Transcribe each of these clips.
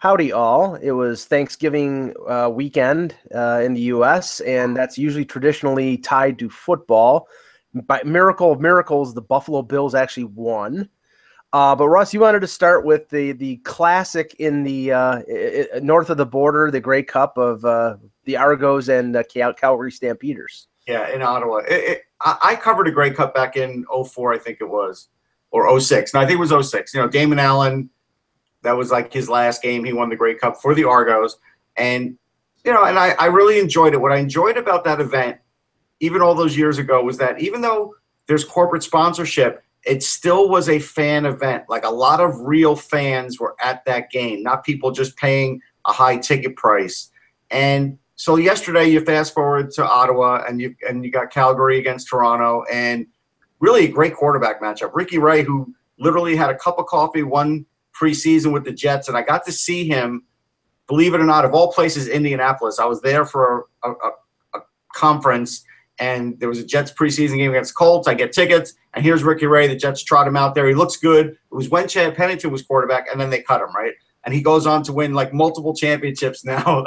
Howdy, all. It was Thanksgiving weekend in the U.S., and that's usually traditionally tied to football. By miracle of miracles, the Buffalo Bills actually won. But Russ, you wanted to start with the classic in the north of the border, the Grey Cup of the Argos and Calgary Stampeders. Yeah, in Ottawa. I covered a Grey Cup back in 04, I think it was, or 06. No, I think it was 06. Damon Allen, that was like his last game. He won the Grey Cup for the Argos. And, and I really enjoyed it. What I enjoyed about that event, even all those years ago, was that even though there's corporate sponsorship, it still was a fan event. Like a lot of real fans were at that game, not people just paying a high ticket price. And so yesterday you fast forward to Ottawa and you got Calgary against Toronto, and really a great quarterback matchup. Ricky Ray, who literally had a cup of coffee one preseason with the Jets, and I got to see him, believe it or not, of all places, Indianapolis. I was there for a conference, and there was a Jets preseason game against Colts. I get tickets, and here's Ricky Ray. The Jets trot him out there. He looks good. It was when Chad Pennington was quarterback, and then they cut him, right? And he goes on to win like multiple championships now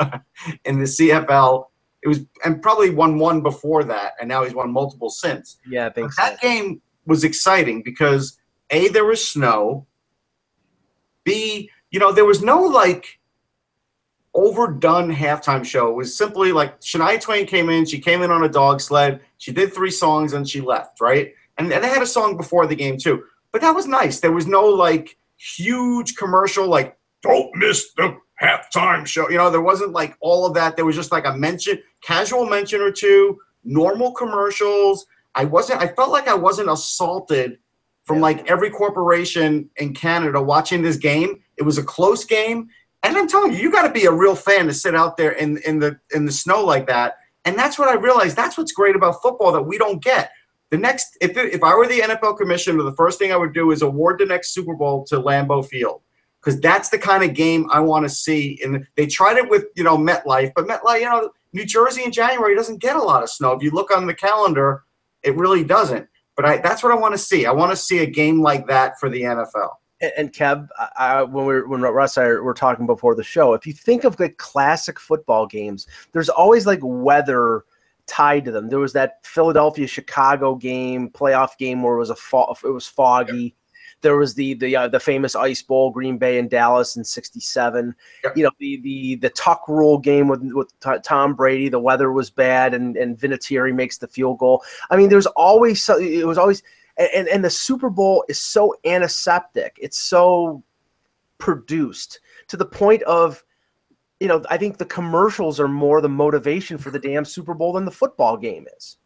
in the CFL. It was, and probably won one before that, and now he's won multiple since. Yeah, I think so. That game was exciting because A, there was snow. B, there was no like overdone halftime show. It was simply like Shania Twain came in. She came in on a dog sled. She did 3 songs and she left, right? And they had a song before the game too. But that was nice. There was no like huge commercial like, don't miss the halftime show. There wasn't like all of that. There was just like a casual mention or two, normal commercials. I felt like I wasn't assaulted from like every corporation in Canada watching this game. It was a close game. And I'm telling you, you got to be a real fan to sit out there in the snow like that. And that's what I realized. That's what's great about football that we don't get. If I were the NFL commissioner, the first thing I would do is award the next Super Bowl to Lambeau Field, because that's the kind of game I want to see. And they tried it with MetLife, but MetLife, New Jersey in January doesn't get a lot of snow. If you look on the calendar, it really doesn't. But that's what I want to see. I want to see a game like that for the NFL. And Kev, when Russ and I were talking before the show, if you think of the classic football games, there's always like weather tied to them. There was that Philadelphia-Chicago game, playoff game where it was foggy. Yep. There was the famous Ice Bowl, Green Bay and Dallas in '67. Yep. The Tuck Rule game with Tom Brady. The weather was bad, and Vinatieri makes the field goal. I mean, there's always it was always, and the Super Bowl is so antiseptic. It's so produced to the point of, I think the commercials are more the motivation for the damn Super Bowl than the football game is.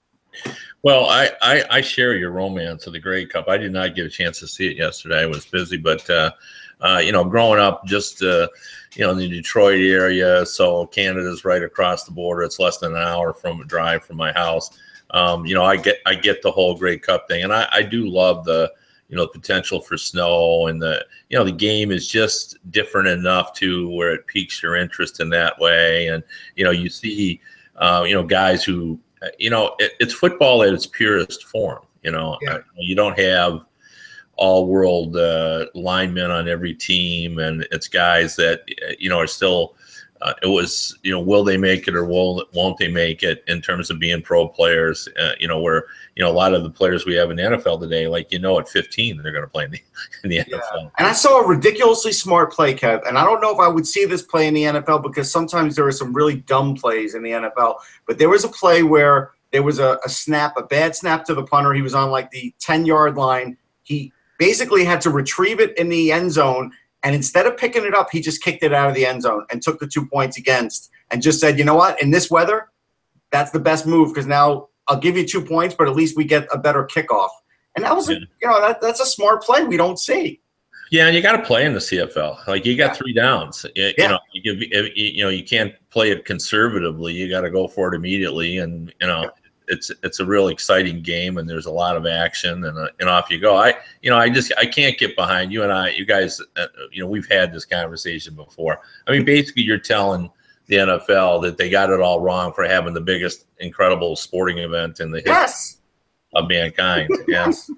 Well, I share your romance of the Grey Cup. I did not get a chance to see it yesterday. I was busy, but growing up just in the Detroit area, so Canada's right across the border. It's less than an hour from a drive from my house. I get the whole Grey Cup thing, and I do love the potential for snow, and the game is just different enough to where it piques your interest in that way. And you see guys who. It's football at its purest form. You don't have all world linemen on every team, and it's guys that are still. It was will they make it or won't they make it in terms of being pro players? Where a lot of the players we have in the NFL today, at 15 they're going to play in the NFL. And I saw a ridiculously smart play, Kev, and I don't know if I would see this play in the NFL because sometimes there are some really dumb plays in the NFL. But there was a play where there was a bad snap to the punter. He was on like the 10-yard line. He basically had to retrieve it in the end zone. And instead of picking it up, he just kicked it out of the end zone and took the 2 points against and just said, you know what, in this weather, that's the best move because now I'll give you 2 points, but at least we get a better kickoff. And that was, that's a smart play we don't see. Yeah, and you got to play in the CFL. Like you got 3 downs. You can't play it conservatively. You got to go for it immediately, and it's a real exciting game, and there's a lot of action, and off you go. I can't get behind you and you guys. We've had this conversation before. I mean, basically, you're telling the NFL that they got it all wrong for having the biggest, incredible sporting event in the history of mankind. Yes.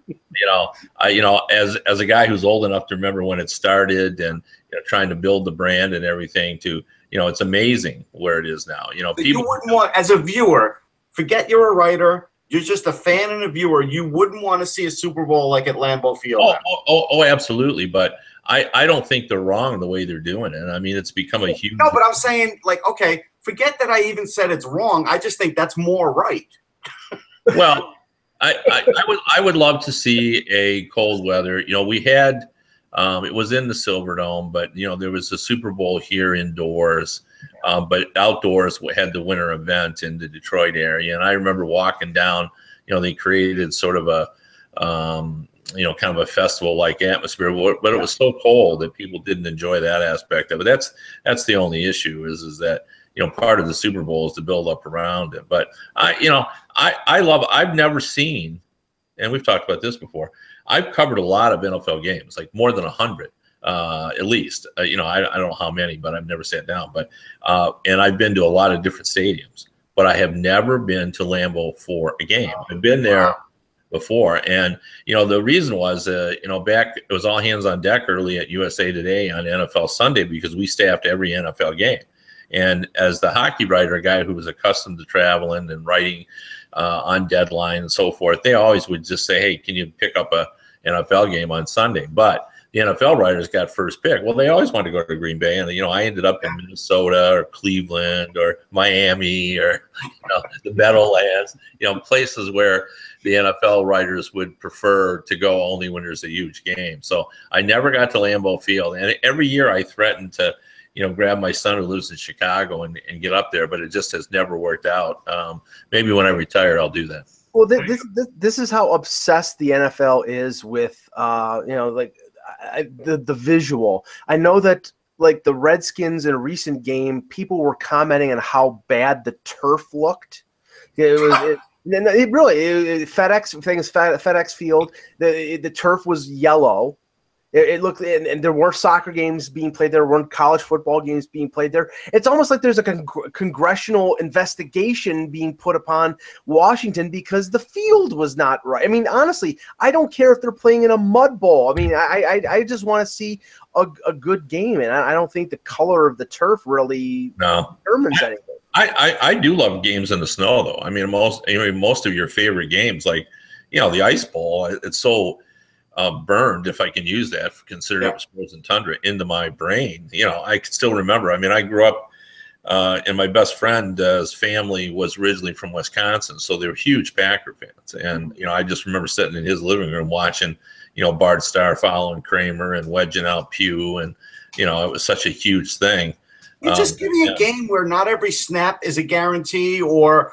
As a guy who's old enough to remember when it started, and trying to build the brand and everything to, it's amazing where it is now. But people you wouldn't want, as a viewer, forget you're a writer, you're just a fan and a viewer, you wouldn't want to see a Super Bowl like at Lambeau Field. Oh, absolutely. But I don't think they're wrong the way they're doing it. I mean, it's become a huge. No, but I'm saying, like, okay, forget that I even said it's wrong. I just think that's more right. Well, I would love to see a cold weather. We had it was in the Silverdome, but there was a Super Bowl here indoors, but outdoors we had the winter event in the Detroit area, and I remember walking down. They created sort of a kind of a festival-like atmosphere, but it was so cold that people didn't enjoy that aspect of it. That's the only issue is that part of the Super Bowl is to build up around it. But I've never seen, and we've talked about this before, I've covered a lot of NFL games, like more than 100 at least. I don't know how many, but I've never sat down. But and I've been to a lot of different stadiums, but I have never been to Lambeau for a game. I've been there before, and the reason was back, it was all hands on deck early at USA Today on NFL Sunday because we staffed every NFL game. And as the hockey writer, a guy who was accustomed to traveling and writing on deadline and so forth, they always would just say, hey, can you pick up a NFL game on Sunday? But the NFL writers got first pick. Well, they always wanted to go to Green Bay, and I ended up in Minnesota or Cleveland or Miami or the Meadowlands, places where the NFL writers would prefer to go only when there's a huge game. So I never got to Lambeau Field, and every year I threatened to grab my son who lives in Chicago and get up there, but it just has never worked out. Maybe when I retire, I'll do that. Well, this is how obsessed the NFL is with, the visual. I know that, like, the Redskins in a recent game, people were commenting on how bad the turf looked. FedEx Field, the turf was yellow. It looked, and there weren't soccer games being played there, weren't college football games being played there. It's almost like there's a congressional investigation being put upon Washington because the field was not right. I mean, honestly, I don't care if they're playing in a mud bowl. I mean, I just want to see a good game, and I don't think the color of the turf really determines anything. I do love games in the snow, though. I mean, most of your favorite games, like the Ice Bowl, it's so burned, if I can use that, considering it was frozen tundra, into my brain. I can still remember. I mean, I grew up, and my best friend's family was originally from Wisconsin, so they were huge Packer fans. And I just remember sitting in his living room watching, Bart Starr following Kramer and wedging out Pugh, and it was such a huge thing. You're just giving a game where not every snap is a guarantee, or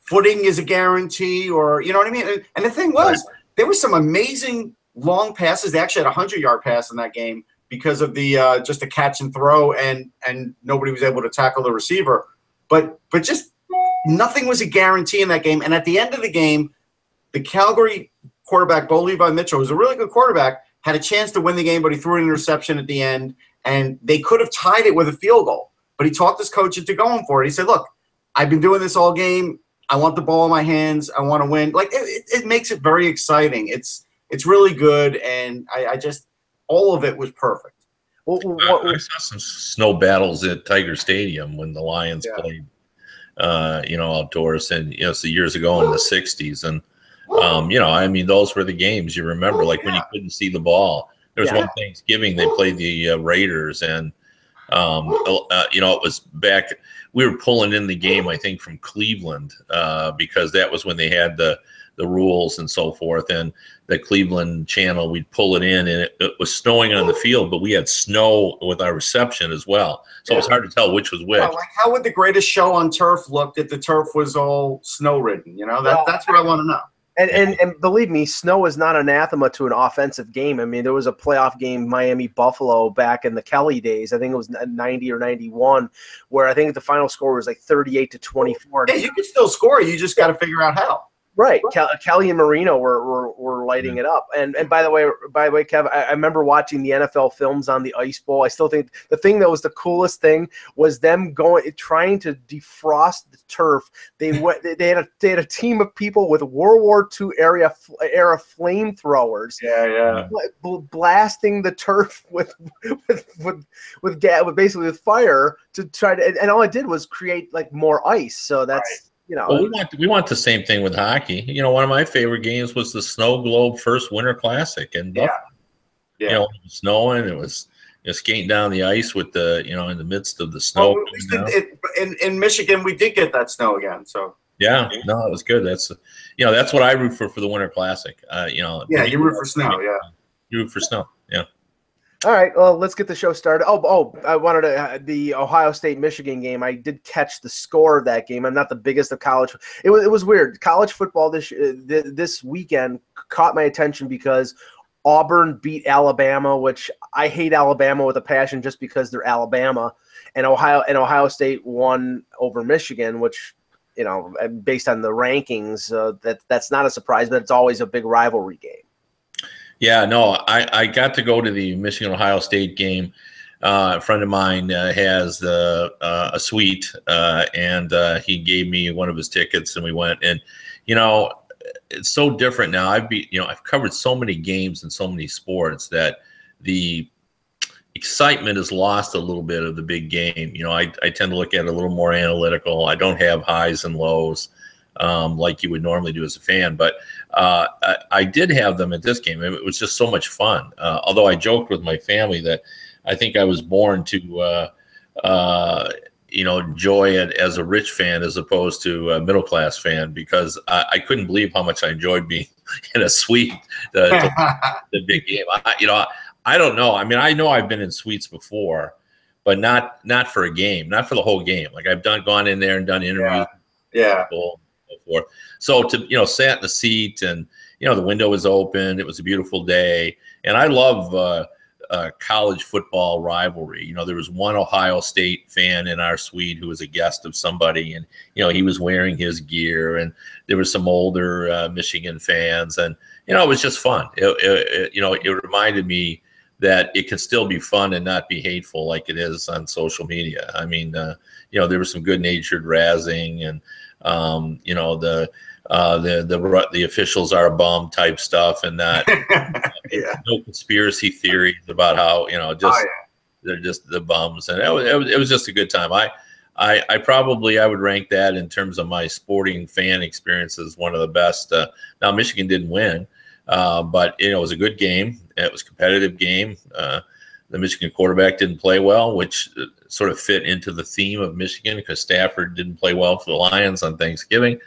footing is a guarantee, or you know what I mean. And the thing was, there were some amazing long passes. They actually had a 100-yard pass in that game because of the just a catch and throw, and nobody was able to tackle the receiver. But just nothing was a guarantee in that game. And at the end of the game, the Calgary quarterback, Bo Levi Mitchell, who's a really good quarterback, had a chance to win the game, but he threw an interception at the end, and they could have tied it with a field goal. But he talked his coach into going for it. He said, look, I've been doing this all game. I want the ball in my hands. I want to win. Like, it makes it very exciting. It's really good, and I just – all of it was perfect. I saw some snow battles at Tiger Stadium when the Lions played, outdoors, and so years ago in the 60s. And, I mean, those were the games you remember, like when you couldn't see the ball. There was one Thanksgiving, they played the Raiders, and, it was back – we were pulling in the game, I think, from Cleveland because that was when they had the rules and so forth, and the Cleveland channel, we'd pull it in, and it was snowing on the field, but we had snow with our reception as well, so it was hard to tell which was which. Like, how would the greatest show on turf look if the turf was all snow ridden? That's what I want to know. And believe me, snow is not anathema to an offensive game. I mean, there was a playoff game, Miami-Buffalo, back in the Kelly days. I think it was 90 or 91, where I think the final score was like 38-24. Yeah, you can still score. You just got to figure out how. Right, Kelly and Marino were lighting it up, and by the way, Kev, I remember watching the NFL films on the Ice Bowl. I still think the thing that was the coolest thing was them trying to defrost the turf. They had a team of people with World War II era flamethrowers, blasting the turf with basically with fire to try to, and all it did was create like more ice. So that's. Well, we want the same thing with hockey. One of my favorite games was the Snow Globe First Winter Classic in Buffalo. It was snowing. It was skating down the ice with the in the midst of the snow. Well, in Michigan, we did get that snow again. So it was good. That's that's what I root for the Winter Classic. You root for snow. Yeah, you root for snow. Yeah. All right, well, let's get the show started. I wanted to the Ohio State-Michigan game. I did catch the score of that game. I'm not the biggest of college. It was weird. College football this weekend caught my attention because Auburn beat Alabama, which I hate Alabama with a passion just because they're Alabama, and Ohio State won over Michigan, which based on the rankings, that's not a surprise, but it's always a big rivalry game. Yeah, no, I got to go to the Michigan-Ohio State game. A friend of mine has a suite, and he gave me one of his tickets, and we went. And it's so different now. I've covered so many games and so many sports that the excitement is lost a little bit of the big game. I tend to look at it a little more analytical. I don't have highs and lows like you would normally do as a fan, but I did have them at this game. It was just so much fun. Although I joked with my family that I think I was born to enjoy it as a rich fan as opposed to a middle class fan, because I couldn't believe how much I enjoyed being in a suite the big game. I don't know. I mean, I know I've been in suites before, but not for a game, not for the whole game. Like I've gone in there and done interviews. Yeah. Before. So to sat in the seat, and the window was open. It was a beautiful day, and I love college football rivalry. There was one Ohio State fan in our suite who was a guest of somebody, and he was wearing his gear, and there were some older Michigan fans, and it was just fun. It reminded me that it can still be fun and not be hateful like it is on social media. I mean, there was some good-natured razzing, and the officials are a bum type stuff, and not no conspiracy theories about how they're just the bums, and it was just a good time. I probably would rank that in terms of my sporting fan experience as one of the best. Now Michigan didn't win, but it was a good game. It was a competitive game. The Michigan quarterback didn't play well, which sort of fit into the theme of Michigan because Stafford didn't play well for the Lions on Thanksgiving.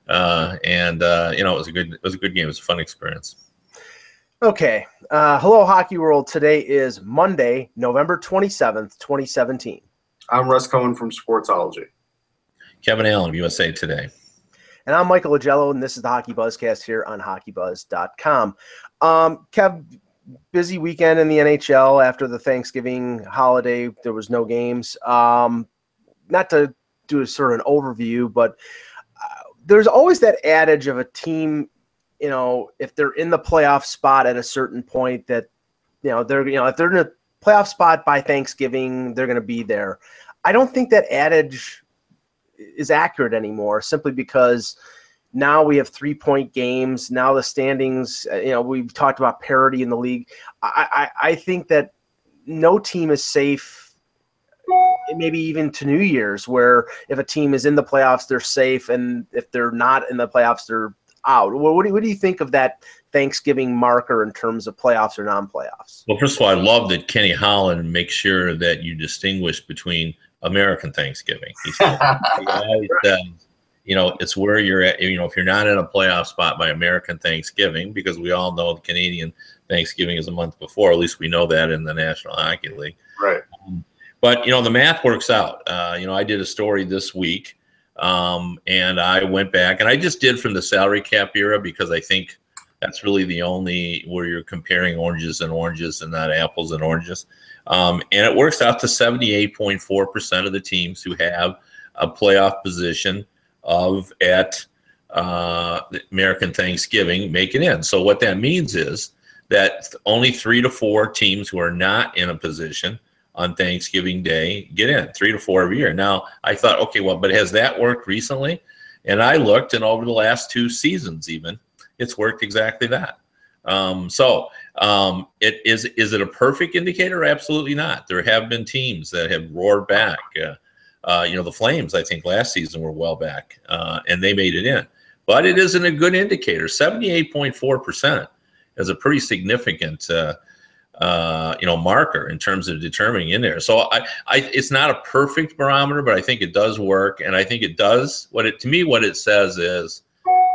It was a good game. It was a fun experience. Okay. Hello, Hockey World. Today is Monday, November 27th, 2017. I'm Russ Cohen from Sportsology. Kevin Allen of USA Today. And I'm Michael Agello, and this is the Hockey Buzzcast here on HockeyBuzz.com. Kev, busy weekend in the NHL after the Thanksgiving holiday. There was no games. Not to do a sort of an overview, but there's always that adage of a team, if they're in the playoff spot at a certain point, that if they're in a playoff spot by Thanksgiving, they're going to be there. I don't think that adage is accurate anymore, simply because now we have 3-point games. Now the standings, we've talked about parity in the league. I think that no team is safe, maybe even to New Year's, where if a team is in the playoffs, they're safe, and if they're not in the playoffs, they're out. What do you think of that Thanksgiving marker in terms of playoffs or non-playoffs? Well, first of all, I love that Kenny Holland makes sure that you distinguish between American Thanksgiving. He always says, it's where you're at. If you're not in a playoff spot by American Thanksgiving, because we all know the Canadian Thanksgiving is a month before. At least we know that in the National Hockey League. Right. But the math works out. I did a story this week, and I went back, and I just did from the salary cap era, because I think that's really the only where you're comparing oranges and oranges and not apples and oranges. And it works out to 78.4% of the teams who have a playoff position at the American Thanksgiving make it in. So what that means is that only 3 to 4 teams who are not in a position on Thanksgiving Day get in, 3 to 4 every year. Now, I thought, okay, well, but has that worked recently? And I looked, and over the last 2 seasons even, it's worked exactly that. Is it a perfect indicator? Absolutely not. There have been teams that have roared back. The Flames, I think, last season were well back, and they made it in. But it isn't a good indicator. 78.4% is a pretty significant marker in terms of determining in there. So it's not a perfect barometer, but I think it does work, and I think it does. What it says is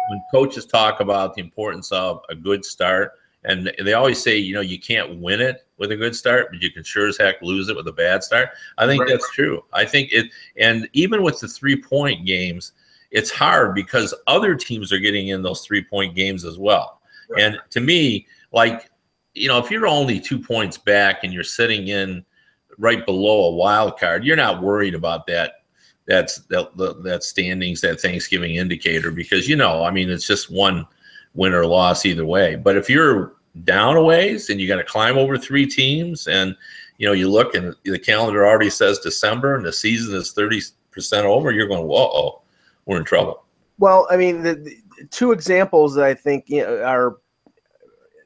when coaches talk about the importance of a good start, and they always say, you can't win it with a good start, but you can sure as heck lose it with a bad start. I think that's true. I think and even with the 3-point games, it's hard because other teams are getting in those 3-point games as well. Right. And to me, if you're only 2 points back and you're sitting in right below a wild card, you're not worried about that. That standings, that Thanksgiving indicator, because it's just one win or loss either way. But if you're down a ways and you got to climb over 3 teams, and you look and the calendar already says December and the season is 30% over, you're going, whoa, we're in trouble. Well, I mean, the 2 examples that I think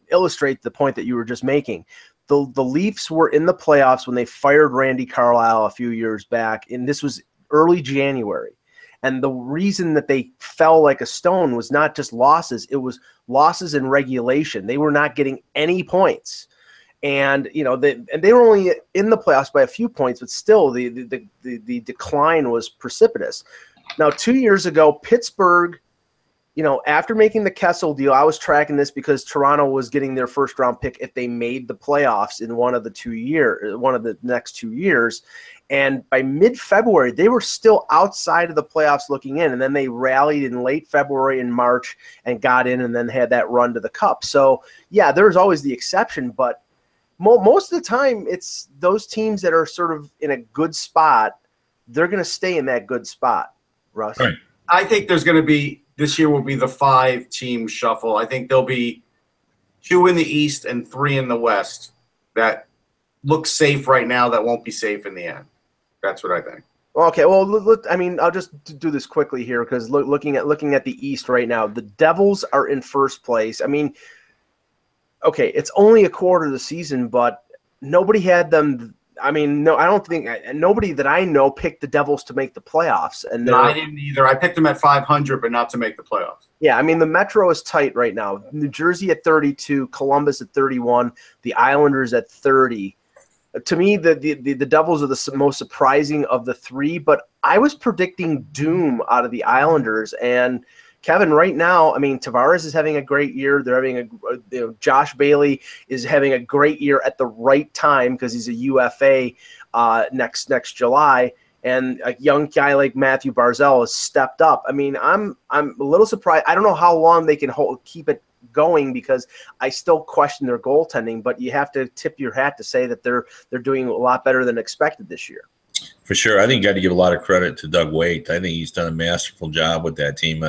illustrate the point that you were just making. The Leafs were in the playoffs when they fired Randy Carlyle a few years back, and this was early January. And the reason that they fell like a stone was not just losses, it was losses in regulation. They were not getting any points. And they were only in the playoffs by a few points, but still the decline was precipitous. Now, 2 years ago, Pittsburgh, after making the Kessel deal, I was tracking this because Toronto was getting their first round pick if they made the playoffs in one of the next 2 years. And by mid-February, they were still outside of the playoffs looking in. And then they rallied in late February and March and got in and then had that run to the Cup. So, yeah, there's always the exception. But most of the time, it's those teams that are sort of in a good spot, they're going to stay in that good spot, Russ. Right. I think there's going to be – this year will be the 5-team shuffle. I think there'll be 2 in the East and 3 in the West that look safe right now that won't be safe in the end. That's what I think. Okay, well, look, I'll just do this quickly here because looking at the East right now, the Devils are in first place. I mean, okay, it's only a quarter of the season, but nobody had them. I mean, no, I don't think nobody that I know picked the Devils to make the playoffs. And no, I didn't either. I picked them at 500, but not to make the playoffs. Yeah, I mean, the Metro is tight right now. New Jersey at 32, Columbus at 31, the Islanders at 30. To me, the Devils are the most surprising of the 3, but I was predicting doom out of the Islanders. And Kevin, right now, I mean, Tavares is having a great year. They're having Josh Bailey is having a great year at the right time because he's a UFA next July. And a young guy like Matthew Barzal has stepped up. I mean, I'm a little surprised. I don't know how long they can keep it going because I still question their goaltending, but you have to tip your hat to say that they're doing a lot better than expected this year. For sure. I think you got to give a lot of credit to Doug Waite. I think he's done a masterful job with that team.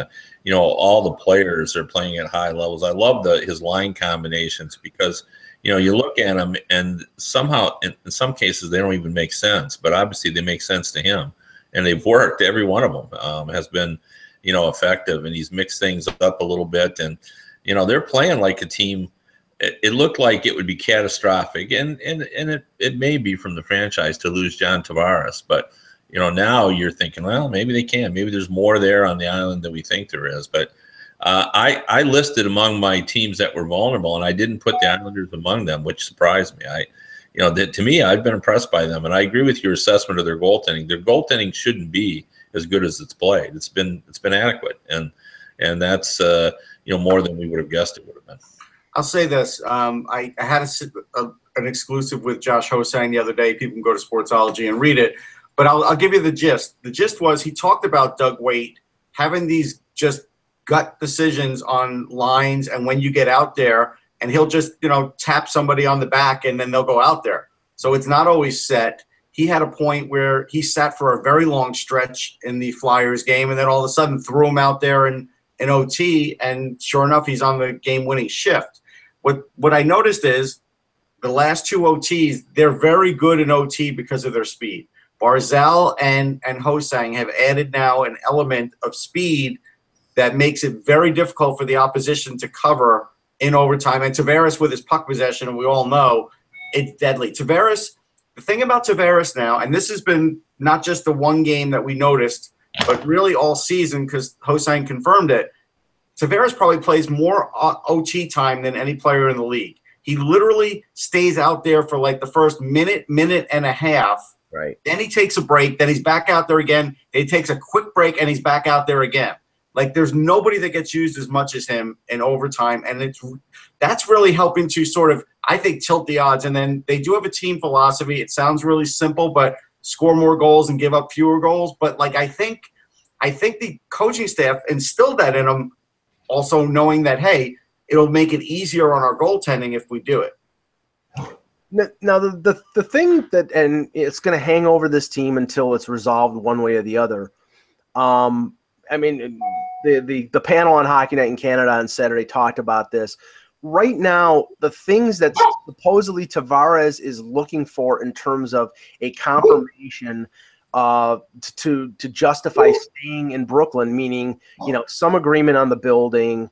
All the players are playing at high levels. I love his line combinations because, you look at them and somehow in some cases they don't even make sense, but obviously they make sense to him. And they've worked. Every one of them has been, effective, and he's mixed things up a little bit. And, they're playing like a team. It looked like it would be catastrophic, and it may be from the franchise to lose John Tavares. But, now you're thinking, well, maybe they can. Maybe there's more there on the island than we think there is. But I listed among my teams that were vulnerable, and I didn't put the Islanders among them, which surprised me. To me, I've been impressed by them, and I agree with your assessment of their goaltending. Their goaltending shouldn't be as good as it's played. It's been adequate, and that's more than we would have guessed it would have been. I'll say this. I had an exclusive with Josh Hosang the other day. People can go to Sportsology and read it. But I'll give you the gist. The gist was he talked about Doug Waite having these just gut decisions on lines and when you get out there, and he'll just, tap somebody on the back and then they'll go out there. So it's not always set. He had a point where he sat for a very long stretch in the Flyers game and then all of a sudden threw him out there and in OT, and sure enough, he's on the game-winning shift. What I noticed is the last two OTs, they're very good in OT because of their speed. Barzal and Ho-Sang have added now an element of speed that makes it very difficult for the opposition to cover in overtime. And Tavares with his puck possession, and we all know it's deadly. Tavares, the thing about Tavares now, and this has been not just the one game that we noticed, but really all season because Ho-Sang confirmed it, Tavares probably plays more OT time than any player in the league. He literally stays out there for like the first minute and a half. Right. Then he takes a break. Then he's back out there again. He takes a quick break, and he's back out there again. Like, there's nobody that gets used as much as him in overtime, and that's really helping to sort of, I think, tilt the odds. And then they do have a team philosophy. It sounds really simple, but score more goals and give up fewer goals. But, like, I think the coaching staff instilled that in them, also knowing that, hey, it'll make it easier on our goaltending if we do it. Now, the thing that, and it's going to hang over this team until it's resolved one way or the other. I mean, the panel on Hockey Night in Canada on Saturday talked about this. Right now, the things that supposedly Tavares is looking for in terms of a confirmation to justify staying in Brooklyn, meaning, some agreement on the building.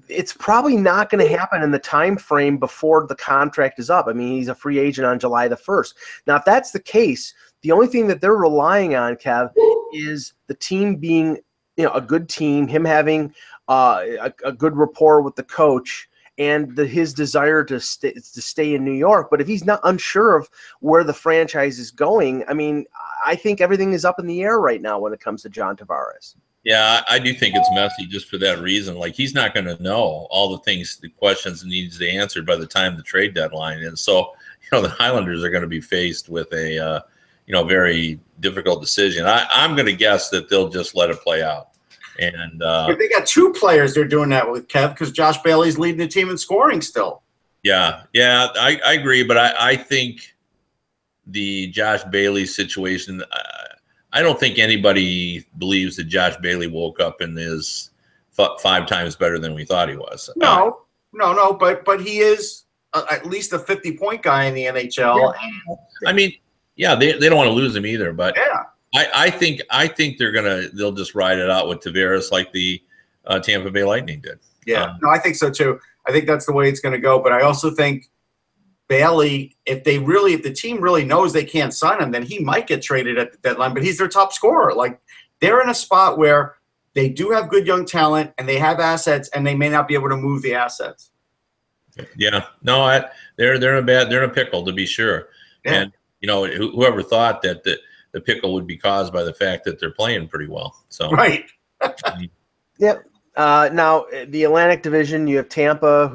It's probably not going to happen in the time frame before the contract is up. I mean, he's a free agent on July the 1st. Now, if that's the case, the only thing that they're relying on, Kev, is the team being, a good team, him having a good rapport with the coach, and his desire to stay in New York. But if he's not unsure of where the franchise is going, I mean, I think everything is up in the air right now when it comes to John Tavares. Yeah, I do think it's messy just for that reason. Like, he's not going to know all the questions he needs to answer by the time the trade deadline is. So, the Highlanders are going to be faced with a, very difficult decision. I'm going to guess that they'll just let it play out. And but they got two players they're doing that with, Kev, because Josh Bailey's leading the team in scoring still. Yeah, I agree. But I think the Josh Bailey situation, I don't think anybody believes that Josh Bailey woke up and is 5 times better than we thought he was. No, but he is at least a 50-point guy in the NHL. Yeah. I mean, yeah, they don't want to lose him either, but yeah. I think they'll just ride it out with Tavares like the Tampa Bay Lightning did. Yeah, no, I think so too. I think that's the way it's going to go. But I also think Bailey, if the team really knows they can't sign him, then he might get traded at the deadline. But he's their top scorer. Like, they're in a spot where they do have good young talent and they have assets, and they may not be able to move the assets. Yeah, no, they're in a pickle, to be sure. Yeah. And whoever thought that the pickle would be caused by the fact that they're playing pretty well. So right. Yep. Now, the Atlantic Division, you have Tampa,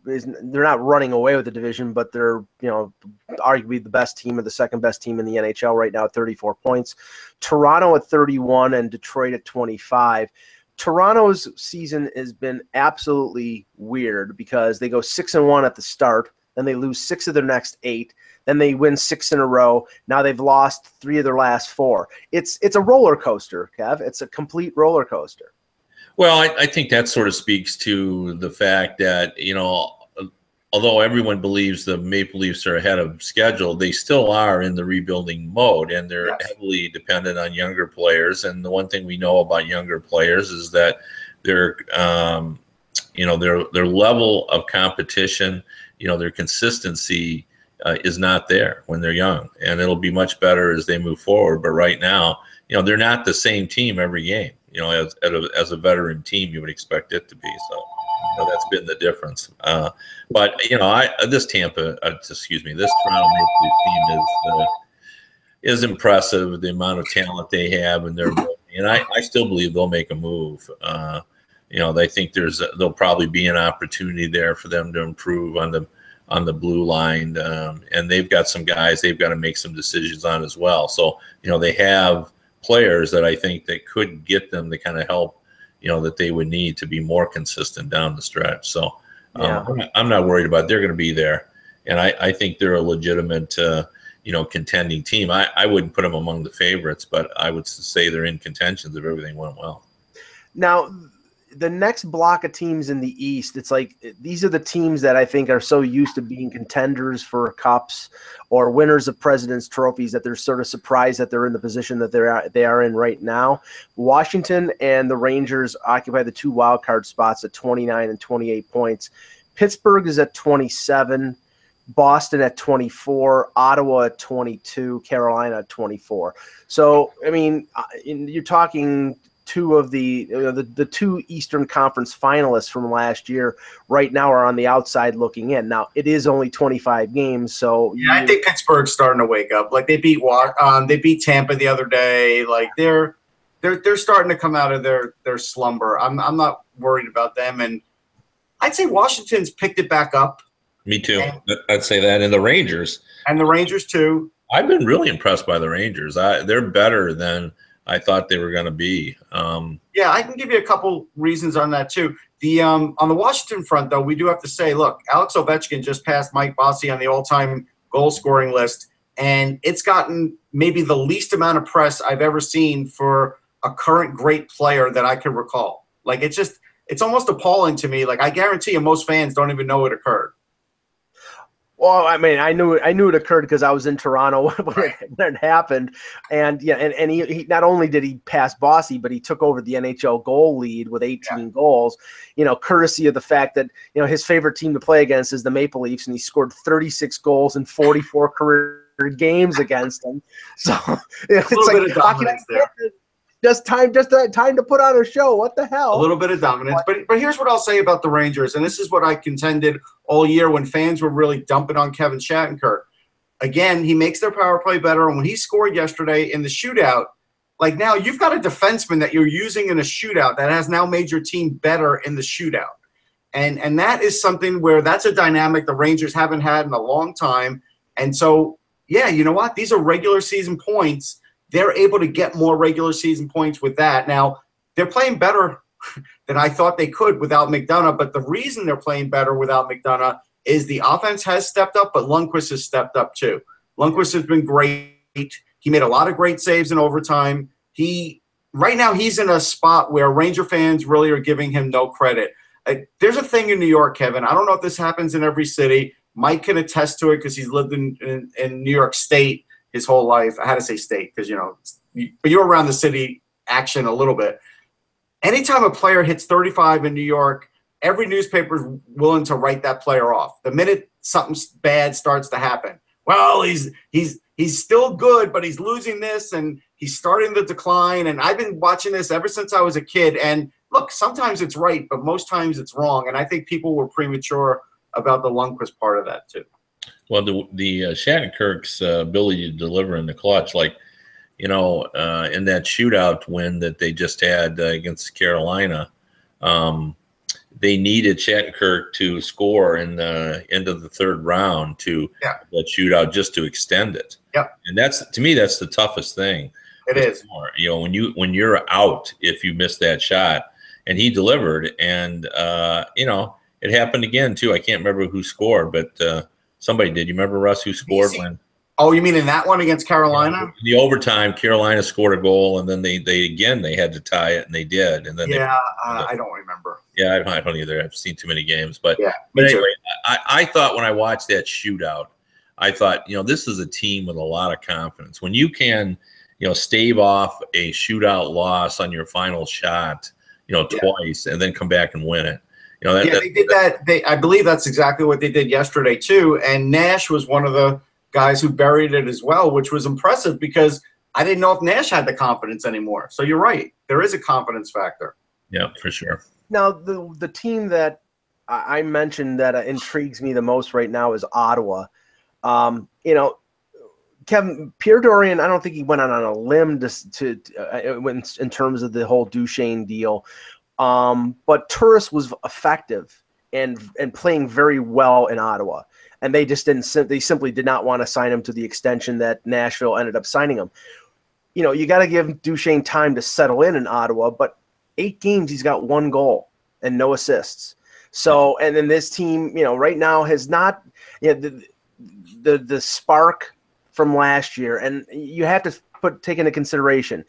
they're not running away with the division, but they're, arguably the best team or the second best team in the NHL right now at 34 points. Toronto at 31 and Detroit at 25. Toronto's season has been absolutely weird because they go 6-1 at the start, then they lose 6 of their next 8. Then they win 6 in a row. Now they've lost 3 of their last 4. It's a roller coaster, Kev. It's a complete roller coaster. Well, I think that sort of speaks to the fact that, although everyone believes the Maple Leafs are ahead of schedule, they still are in the rebuilding mode, and they're heavily dependent on younger players. And the one thing we know about younger players is that their level of competition, their consistency is not there when they're young, and it'll be much better as they move forward. But right now, they're not the same team every game. As a veteran team, you would expect it to be. So that's been the difference. But this Toronto Maple Leaf team is impressive. The amount of talent they have, and I still believe they'll make a move. They think there'll probably be an opportunity there for them to improve on the blue line, and they've got some guys they've got to make some decisions on as well. So they have players that I think that could get them the kind of help that they would need to be more consistent down the stretch. So I'm not worried about it. They're going to be there, and I think they're a legitimate contending team. I wouldn't put them among the favorites, but I would say they're in contentions if everything went well. Now, the next block of teams in the East, it's like these are the teams that I think are so used to being contenders for cups or winners of President's trophies that they're sort of surprised that they're in the position that they are in right now. Washington and the Rangers occupy the 2 wild card spots at 29 and 28 points. Pittsburgh is at 27. Boston at 24, Ottawa at 22, Carolina at 24. So, I mean, you're talking two of the 2 Eastern Conference finalists from last year right now are on the outside looking in. Now, it is only 25 games, so yeah, I think Pittsburgh's starting to wake up. Like they beat Tampa the other day. Like they're starting to come out of their slumber. I'm not worried about them, and I'd say Washington's picked it back up. Me too. I'd say that. And the Rangers. And the Rangers, too. I've been really impressed by the Rangers. They're better than I thought they were going to be. Yeah, I can give you a couple reasons on that, too. On the Washington front, though, we do have to say, look, Alex Ovechkin just passed Mike Bossy on the all-time goal-scoring list, and it's gotten maybe the least amount of press I've ever seen for a current great player that I can recall. Like, it's almost appalling to me. Like, I guarantee you most fans don't even know it occurred. Well, I mean, I knew it occurred because I was in Toronto when it happened, and yeah, and he not only did he pass Bossy, but he took over the NHL goal lead with 18 goals. Courtesy of the fact that his favorite team to play against is the Maple Leafs, and he scored 36 goals in 44 career games against them. So it's a little bit of dominance there. Just time to put on a show. What the hell? A little bit of dominance. But here's what I'll say about the Rangers, and this is what I contended all year when fans were really dumping on Kevin Shattenkirk. Again, he makes their power play better, and when he scored yesterday in the shootout, like now you've got a defenseman that you're using in a shootout that has now made your team better in the shootout. And that is something where that's a dynamic the Rangers haven't had in a long time. And so, yeah, you know what? These are regular season points. They're able to get more regular season points with that. Now, they're playing better than I thought they could without McDonough, but the reason they're playing better without McDonough is the offense has stepped up, but Lundqvist has stepped up too. Lundqvist has been great. He made a lot of great saves in overtime. Right now he's in a spot where Ranger fans really are giving him no credit. There's a thing in New York, Kevin. I don't know if this happens in every city. Mike can attest to it because he's lived in New York State his whole life. I had to say state because, but you're around the city action a little bit. Anytime a player hits 35 in New York, every newspaper is willing to write that player off. The minute something bad starts to happen, well, he's still good, but he's losing this and he's starting the decline. And I've been watching this ever since I was a kid. And look, sometimes it's right, but most times it's wrong. And I think people were premature about the Lundqvist part of that too. Well, the Shattenkirk's ability to deliver in the clutch, in that shootout win that they just had against Carolina, they needed Shattenkirk to score in the end of the third round to that shootout just to extend it. Yep. And to me, that's the toughest thing. It is. When you're out, if you miss that shot, and he delivered, and it happened again too. I can't remember who scored, but somebody did. You remember, Russ, who scored when? Oh, you mean in that one against Carolina? In the overtime, Carolina scored a goal, and then they had to tie it, and they did. And then I don't remember. Yeah, I don't either. I've seen too many games, but anyway, I thought when I watched that shootout, I thought this is a team with a lot of confidence. When you can stave off a shootout loss on your final shot, twice, and then come back and win it. They did that. I believe that's exactly what they did yesterday too. And Nash was one of the guys who buried it as well, which was impressive because I didn't know if Nash had the confidence anymore. So you're right. There is a confidence factor. Yeah, for sure. Now, the team that I mentioned that intrigues me the most right now is Ottawa. Kevin, Pierre Dorian, I don't think he went on a limb in terms of the whole Duchesne deal. But Turris was effective and playing very well in Ottawa. And they just they simply did not want to sign him to the extension that Nashville ended up signing him. You got to give Duchesne time to settle in Ottawa, but 8 games, he's got 1 goal and no assists. So, and then this team, right now has not the spark from last year. And you have to take into consideration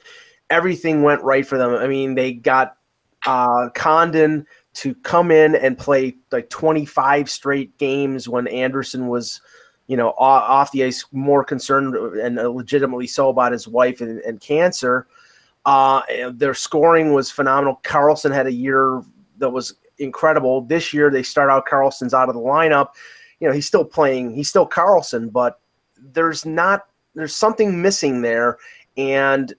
everything went right for them. I mean, they got Condon to come in and play like 25 straight games when Anderson was, off the ice, more concerned and legitimately so about his wife and cancer. Their scoring was phenomenal. Carlson had a year that was incredible. This year they start out, Carlson's out of the lineup. He's still playing. He's still Carlson, but there's something missing there, and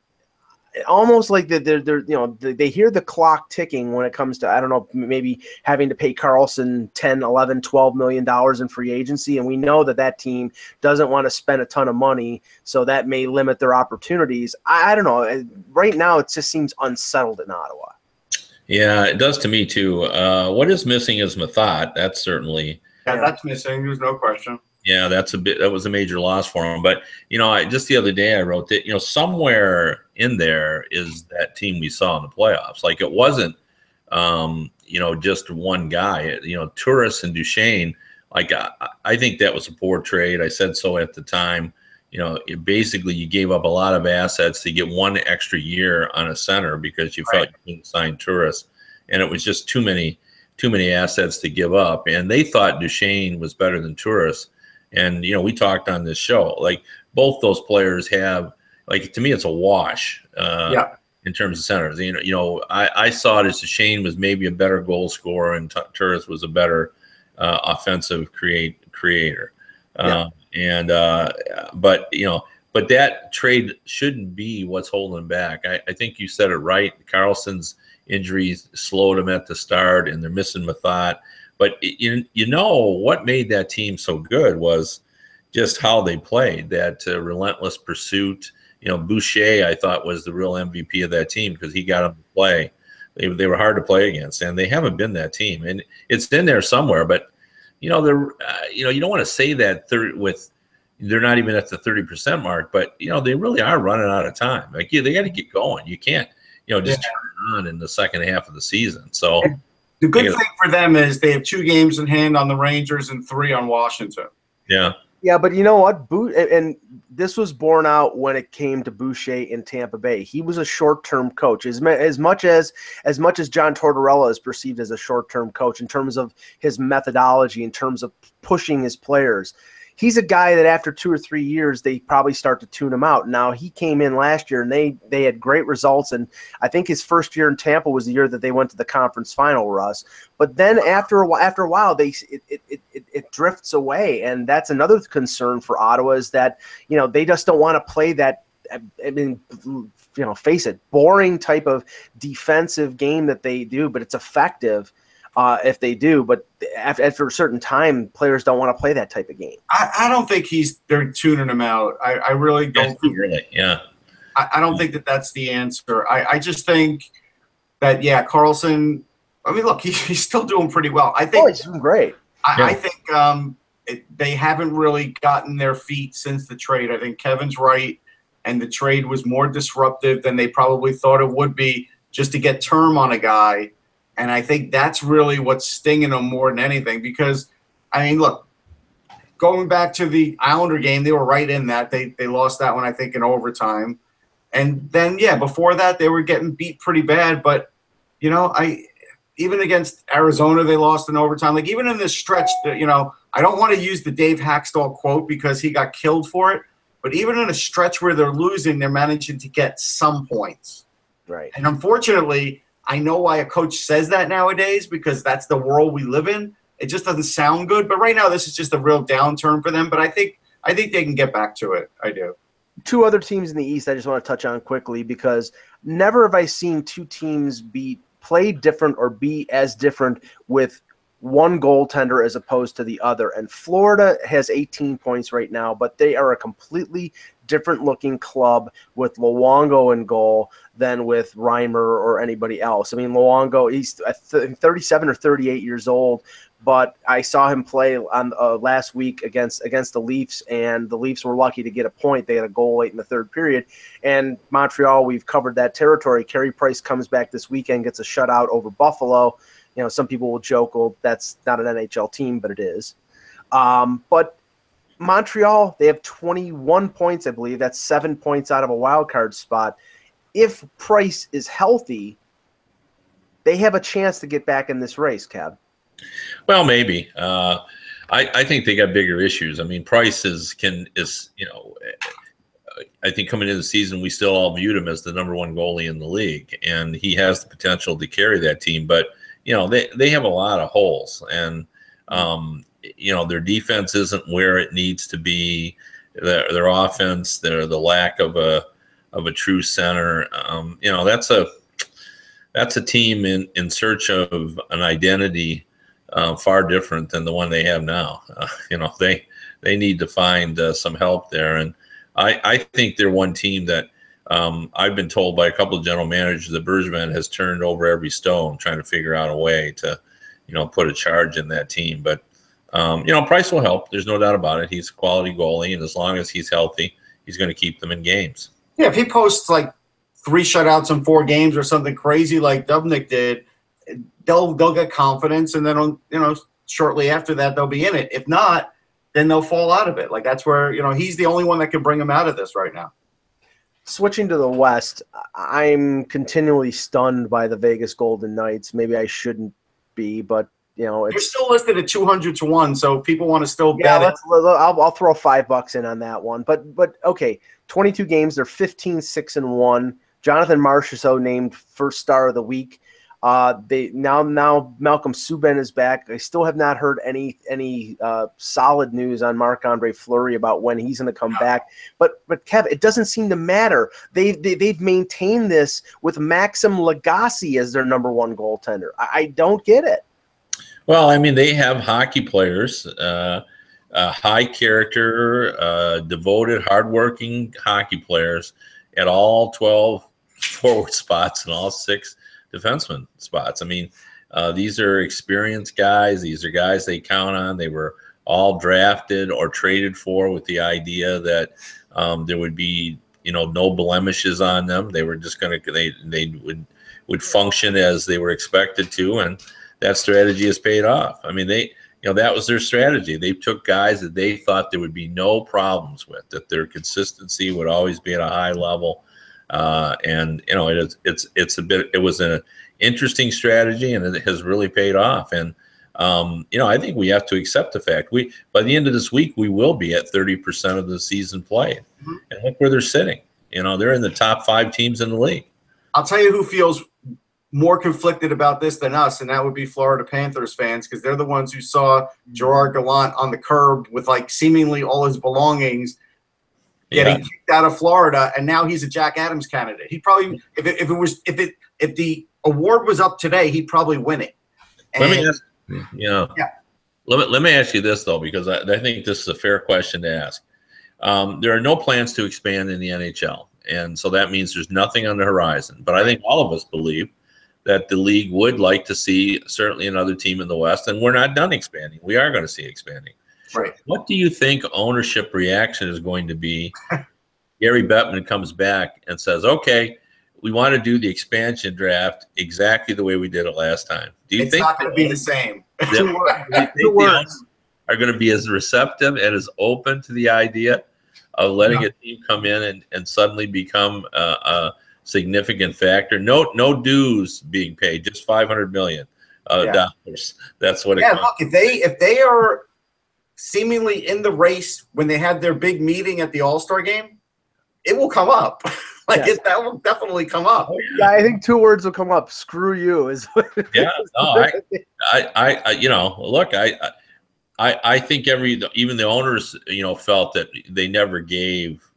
almost like they hear the clock ticking when it comes to, I don't know, maybe having to pay Carlson 10, 11, 12 million dollars in free agency, and we know that team doesn't want to spend a ton of money, so that may limit their opportunities. I don't know. Right now it just seems unsettled in Ottawa. Yeah, it does to me too. What is missing is Mathot. That's certainly that's missing. There's no question. Yeah, that was a major loss for him. But just the other day I wrote that somewhere in there is that team we saw in the playoffs. Like it wasn't just one guy. Turris and Duchesne. Like I think that was a poor trade. I said so at the time. Basically you gave up a lot of assets to get one extra year on a center because you felt you couldn't sign Turris, and it was just too many assets to give up. And they thought Duchesne was better than Turris. And, we talked on this show, like both those players have, like, to me, it's a wash in terms of centers. I saw it as Duchesne was maybe a better goal scorer and Turris was a better offensive creator. But that trade shouldn't be what's holding him back. I think you said it right. Carlson's injuries slowed him at the start, and they're missing Mathot. But what made that team so good was just how they played, that relentless pursuit. Boucher, I thought, was the real MVP of that team because he got them to play. They were hard to play against, and they haven't been that team. And it's in there somewhere, but you don't want to say that they're not even at the 30% mark, but they really are running out of time. Like they got to get going. You can't just turn it on in the second half of the season. So. The good thing for them is they have 2 games in hand on the Rangers and 3 on Washington. Yeah. Yeah, but you know what? And this was borne out when it came to Boucher in Tampa Bay. He was a short-term coach. As much as John Tortorella is perceived as a short-term coach in terms of his methodology, in terms of pushing his players, he's a guy that after 2 or 3 years, they probably start to tune him out. Now, he came in last year, and they had great results, and I think his first year in Tampa was the year that they went to the conference final, Russ. But then after a while, it drifts away, and that's another concern for Ottawa is that, they just don't want to play that, I mean, face it, boring type of defensive game that they do, but it's effective. If they do, but after a certain time, players don't want to play that type of game. I don't think they're tuning him out. I really don't. Really, yeah. I don't think that's the answer. I just think that, Carlson, I mean, look, he's still doing pretty well. I think he's doing great. I think they haven't really gotten their feet since the trade. I think Kevin's right, and the trade was more disruptive than they probably thought it would be just to get term on a guy. And I think that's really what's stinging them more than anything because, I mean, look, going back to the Islander game, they were right in that. They lost that one, I think, in overtime. And then, before that, they were getting beat pretty bad. But, even against Arizona, they lost in overtime. Like, even in this stretch, I don't want to use the Dave Haxtell quote because he got killed for it. But even in a stretch where they're losing, they're managing to get some points. Right. And unfortunately – I know why a coach says that nowadays because that's the world we live in. It just doesn't sound good. But right now, this is just a real downturn for them. But I think they can get back to it. I do. 2 other teams in the East I just want to touch on quickly because never have I seen 2 teams play different or be as different with one goaltender as opposed to the other. And Florida has 18 points right now, but they are a completely different looking club with Luongo in goal than with Reimer or anybody else. I mean, Luongo, he's 37 or 38 years old, but I saw him play on last week against the Leafs, and the Leafs were lucky to get a point. They had a goal late in the third period. And Montreal, we've covered that territory. Carey Price comes back this weekend, gets a shutout over Buffalo. Some people will joke, well, that's not an NHL team, but it is. But Montreal, they have 21 points, I believe. That's 7 points out of a wild card spot. If Price is healthy, they have a chance to get back in this race, Kev. Well, maybe. I think they got bigger issues. I mean, Price I think coming into the season, we still all viewed him as the number one goalie in the league, and he has the potential to carry that team. But, they have a lot of holes, and, their defense isn't where it needs to be. Their offense, the lack of a true center. That's a team in search of an identity far different than the one they have now. They need to find some help there, and I think they're one team that I've been told by a couple of general managers that Bergevin has turned over every stone trying to figure out a way to, put a charge in that team. But Price will help. There's no doubt about it. He's a quality goalie, and as long as he's healthy, he's going to keep them in games. Yeah, if he posts like 3 shutouts in 4 games or something crazy like Dubnyk did, they'll get confidence, and then shortly after that they'll be in it. If not, then they'll fall out of it. Like that's where he's the only one that can bring them out of this right now. Switching to the West, I'm continually stunned by the Vegas Golden Knights. Maybe I shouldn't be, but you're still listed at 200 to 1, so people want to still bet. Yeah, I'll throw $5 in on that one. But okay, 22 games, they're 15-6-1. Jonathan Marchessault named first star of the week. They now Malcolm Subban is back. I still have not heard any solid news on Marc-Andre Fleury about when he's going to come back. But Kev, it doesn't seem to matter. They've maintained this with Maxim Lagacé as their number one goaltender. I don't get it. Well, I mean, they have hockey players, high character, devoted, hardworking hockey players at all 12 forward spots and all 6 defenseman spots. I mean, these are experienced guys. These are guys they count on. They were all drafted or traded for with the idea that there would be, no blemishes on them. They were just going to, they would function as they were expected to, and that strategy has paid off. I mean, that was their strategy. They took guys that they thought there would be no problems with, that their consistency would always be at a high level. And it was an interesting strategy, and it has really paid off. And I think we have to accept the fact by the end of this week we will be at 30% of the season played. Mm-hmm. And look where they're sitting. They're in the top 5 teams in the league. I'll tell you who feels more conflicted about this than us, and that would be Florida Panthers fans, because they're the ones who saw Gerard Gallant on the curb with like seemingly all his belongings. Getting kicked out of Florida, and now he's a Jack Adams candidate. He probably, if the award was up today, he'd probably win it. Let me ask you this though, because I think this is a fair question to ask. There are no plans to expand in the NHL, and so that means there's nothing on the horizon. But I think all of us believe that the league would like to see certainly another team in the West, and we're not done expanding. We are going to see expanding. Right. What do you think ownership reaction is going to be? Gary Bettman comes back and says, okay, we want to do the expansion draft exactly the way we did it last time. Do you think it's not going to be the same? The owners are going to be as receptive and as open to the idea of letting a team come in and suddenly become a significant factor? No dues being paid, just $500 million dollars. That's what it comes. Look, if they are seemingly in the race when they had their big meeting at the All-Star game, it will come up. That will definitely come up. Yeah, I think 2 words will come up. Screw you is. Yeah, no, I think even the owners, felt that they never gave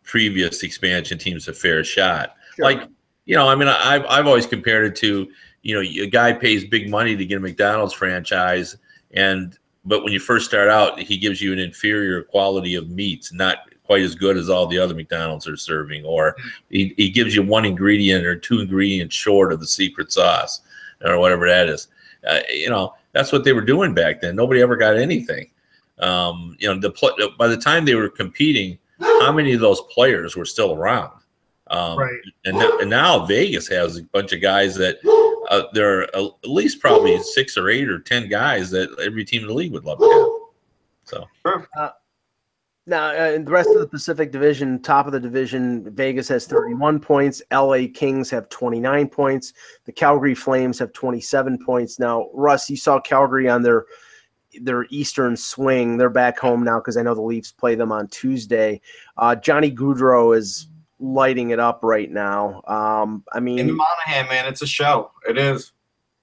previous expansion teams a fair shot. Sure. I've always compared it to, a guy pays big money to get a McDonald's franchise, but when you first start out, he gives you an inferior quality of meats, not quite as good as all the other McDonald's are serving, or he gives you 1 ingredient or 2 ingredients short of the secret sauce or whatever that is. That's what they were doing back then. Nobody ever got anything. By the time they were competing, how many of those players were still around? Right. And now Vegas has a bunch of guys that there are at least probably 6 or 8 or 10 guys that every team in the league would love to have. So. Sure. Now, in the rest of the Pacific Division, top of the division, Vegas has 31 points. LA Kings have 29 points. The Calgary Flames have 27 points. Now, Russ, you saw Calgary on their Eastern swing. They're back home now because I know the Leafs play them on Tuesday. Johnny Gaudreau is lighting it up right now. I mean, in Monahan, man, it's a show. It is.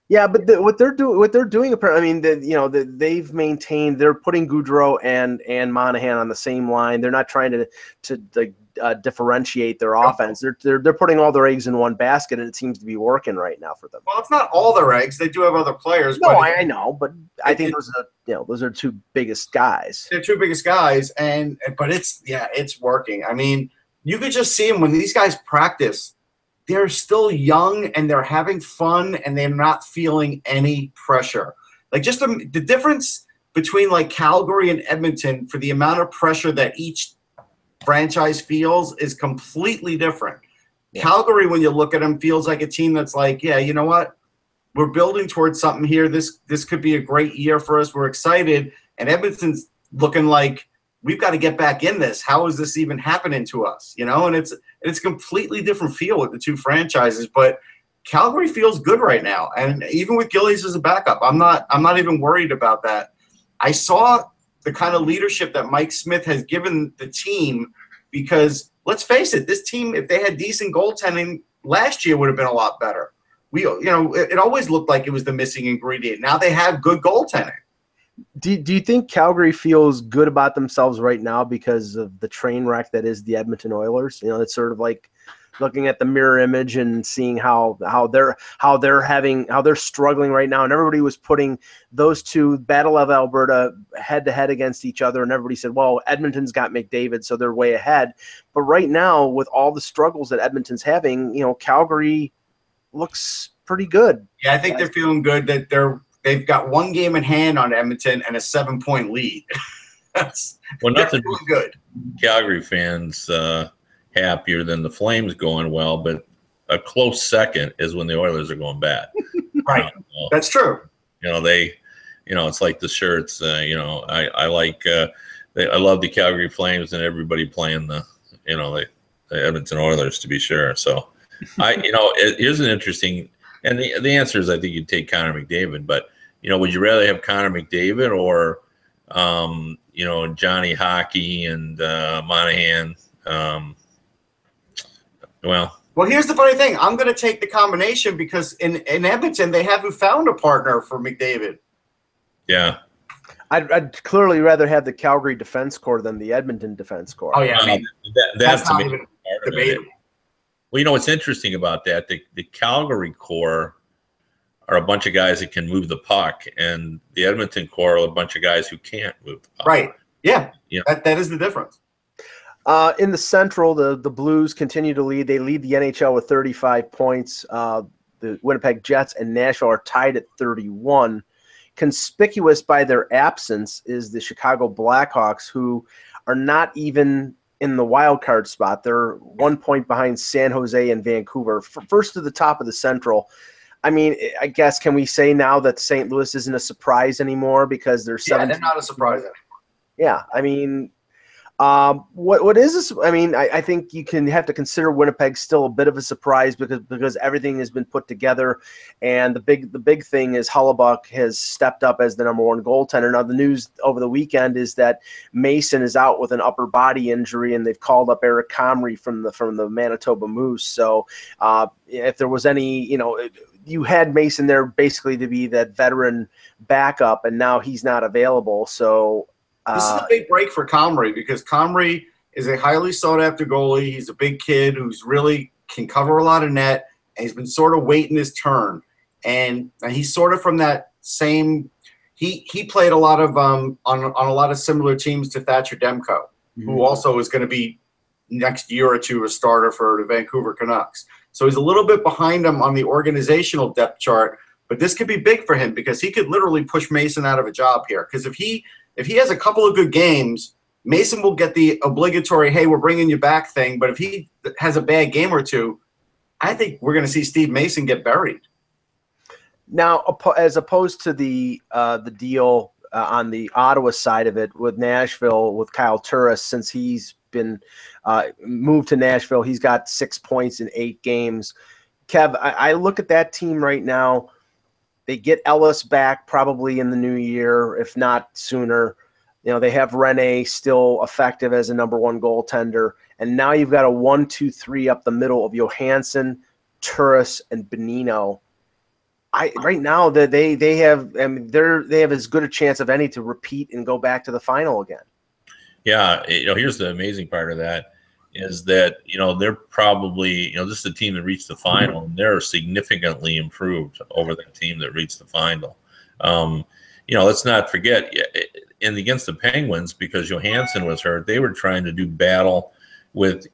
Yeah, but what they're doing, I mean, they've maintained. They're putting Gaudreau and Monahan on the same line. They're not trying to differentiate their offense. They're putting all their eggs in one basket, and it seems to be working right now for them. Well, it's not all their eggs. They do have other players. No, I know, but I think those are two biggest guys. They're two biggest guys, but it's working. I mean, you could just see them when these guys practice. They're still young and they're having fun and they're not feeling any pressure. Like just the difference between like Calgary and Edmonton for the amount of pressure that each franchise feels is completely different. Yeah. Calgary, when you look at them, feels like a team that's like, yeah, you know what? We're building towards something here. This could be a great year for us. We're excited. And Edmonton's looking like, we've got to get back in this. How is this even happening to us? You know, and it's a completely different feel with the two franchises. But Calgary feels good right now, and even with Gillies as a backup, I'm not even worried about that. I saw the kind of leadership that Mike Smith has given the team because let's face it, this team, if they had decent goaltending last year, would have been a lot better. It always looked like it was the missing ingredient. Now they have good goaltending. Do you think Calgary feels good about themselves right now because of the train wreck that is the Edmonton Oilers? You know, it's sort of like looking at the mirror image and seeing how they're struggling right now. And everybody was putting those two, Battle of Alberta, head to head against each other, and everybody said, well, Edmonton's got McDavid, so they're way ahead. But right now, with all the struggles that Edmonton's having, you know, Calgary looks pretty good. Yeah, I think they're feeling good that they've got one game in hand on Edmonton and a 7-point lead. That's nothing good. Calgary fans happier than the Flames going well, but a close second is when the Oilers are going bad. Right. That's true. You know, it's like the shirts. I love the Calgary Flames and everybody playing the Edmonton Oilers, to be sure. So here's an interesting, and the answer is I think you'd take Connor McDavid, but would you rather have Connor McDavid or Johnny Hockey and Monahan? Well, here's the funny thing. I'm going to take the combination because in Edmonton they haven't found a partner for McDavid. Yeah. I'd clearly rather have the Calgary defense corps than the Edmonton defense corps. Oh, yeah. I mean, that's not even debatable. Well, what's interesting about that, the Calgary core are a bunch of guys that can move the puck, and the Edmonton core are a bunch of guys who can't move the puck. Right. Yeah. That is the difference. In the Central, the Blues continue to lead. They lead the NHL with 35 points. The Winnipeg Jets and Nashville are tied at 31. Conspicuous by their absence is the Chicago Blackhawks, who are not even in the wild card spot. They're 1 point behind San Jose and Vancouver. First to the top of the Central. I mean, I guess, can we say now that St. Louis isn't a surprise anymore because they're 17? Yeah, they're not a surprise anymore. Yeah, I mean, what is this? I mean, I think you can have to consider Winnipeg still a bit of a surprise because everything has been put together, and the big thing is Hellebuyck has stepped up as the number one goaltender. Now, the news over the weekend is that Mason is out with an upper body injury, and they've called up Eric Comrie from the Manitoba Moose. So, if there was any, you had Mason there basically to be that veteran backup, and now he's not available. So. This is a big break for Comrie because Comrie is a highly sought-after goalie. He's a big kid who's really can cover a lot of net, and he's been sort of waiting his turn. And he's sort of from that same – he played a lot of on a lot of similar teams to Thatcher Demko, who also is going to be next year or two a starter for the Vancouver Canucks. So he's a little bit behind him on the organizational depth chart, but this could be big for him because he could literally push Mason out of a job here. Because if he has a couple of good games, Mason will get the obligatory, hey, we're bringing you back thing. But if he has a bad game or two, I think we're going to see Steve Mason get buried. Now, as opposed to the deal on the Ottawa side of it with Nashville with Kyle Turris. Since he's been moved to Nashville, he's got 6 points in 8 games. Kev, I look at that team right now. They get Ellis back probably in the new year, if not sooner. You know, they have Rene still effective as a number 1 goaltender. And now you've got a 1-2-3 up the middle of Johansson, Turris, and Bonino. Right now that they have as good a chance of any to repeat and go back to the final again. Yeah, here's the amazing part of that is that they're probably this is the team that reached the final, and they're significantly improved over the team that reached the final. Let's not forget, and against the Penguins, because Johansson was hurt, they were trying to do battle with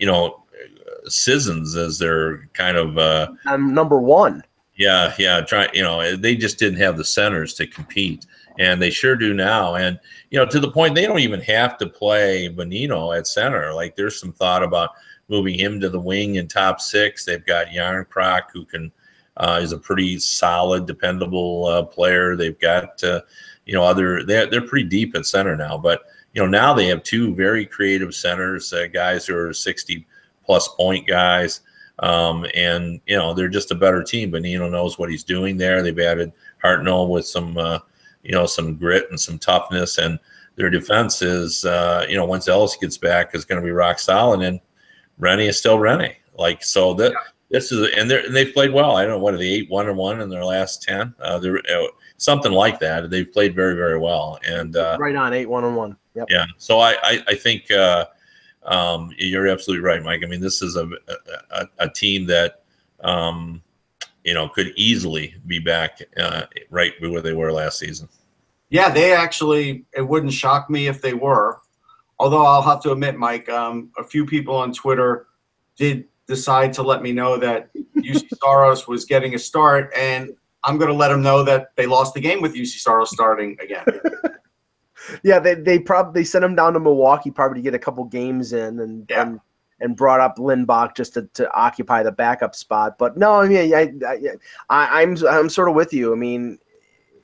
Sissons as their kind of number 1. Yeah. They just didn't have the centers to compete, and they sure do now. And, to the point they don't even have to play Bonino at center. Like, there's some thought about moving him to the wing in top 6. They've got Yarncroc, who is a pretty solid, dependable player. They've got, they're pretty deep at center now. But, now they have 2 very creative centers, guys who are 60-plus point guys. And they're just a better team. Bonino knows what he's doing there. They've added Hartnell with some some grit and some toughness, and their defense is once Ellis gets back is going to be rock solid, and Rene is still Rene. Like, so that this is, and they've played well. I don't know, what are they, 8-1-1 in their last 10? They're something like that. They've played very, very well, and right on 8-1-1. Yep. Yeah. So I think you're absolutely right, Mike. I mean, this is a team that could easily be back right where they were last season. Yeah, they actually, it wouldn't shock me if they were. Although I'll have to admit, Mike, a few people on Twitter did decide to let me know that UC Saros was getting a start, and I'm going to let them know that they lost the game with UC Saros starting again. Yeah, they probably sent him down to Milwaukee probably to get a couple games in, and brought up Lindbach just to occupy the backup spot. But no, I mean, I'm sort of with you. I mean,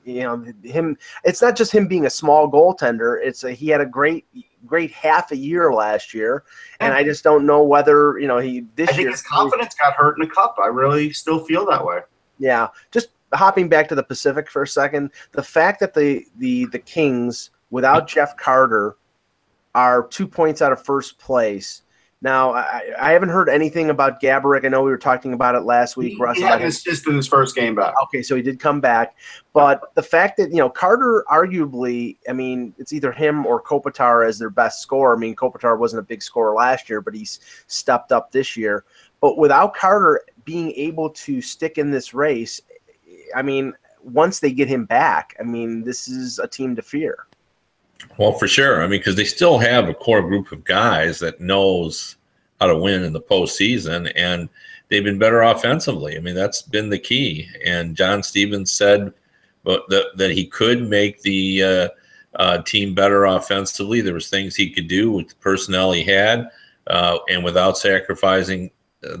him. It's not just him being a small goaltender. He had a great half a year last year, and I just don't know whether I think his confidence got hurt in the cup. I really still feel that way. Yeah, just hopping back to the Pacific for a second, the fact that the Kings without Jeff Carter are 2 points out of first place. Now, I haven't heard anything about Gaborik. I know we were talking about it last week. He had an assist in his first game back. Okay, so he did come back. But the fact that, Carter arguably, I mean, it's either him or Kopitar as their best scorer. I mean, Kopitar wasn't a big scorer last year, but he's stepped up this year. But without Carter being able to stick in this race, I mean, once they get him back, I mean, this is a team to fear. Well, for sure. I mean, because they still have a core group of guys that knows how to win in the postseason, and they've been better offensively. I mean, that's been the key. And John Stevens said that he could make the team better offensively. There was things he could do with the personnel he had, and without sacrificing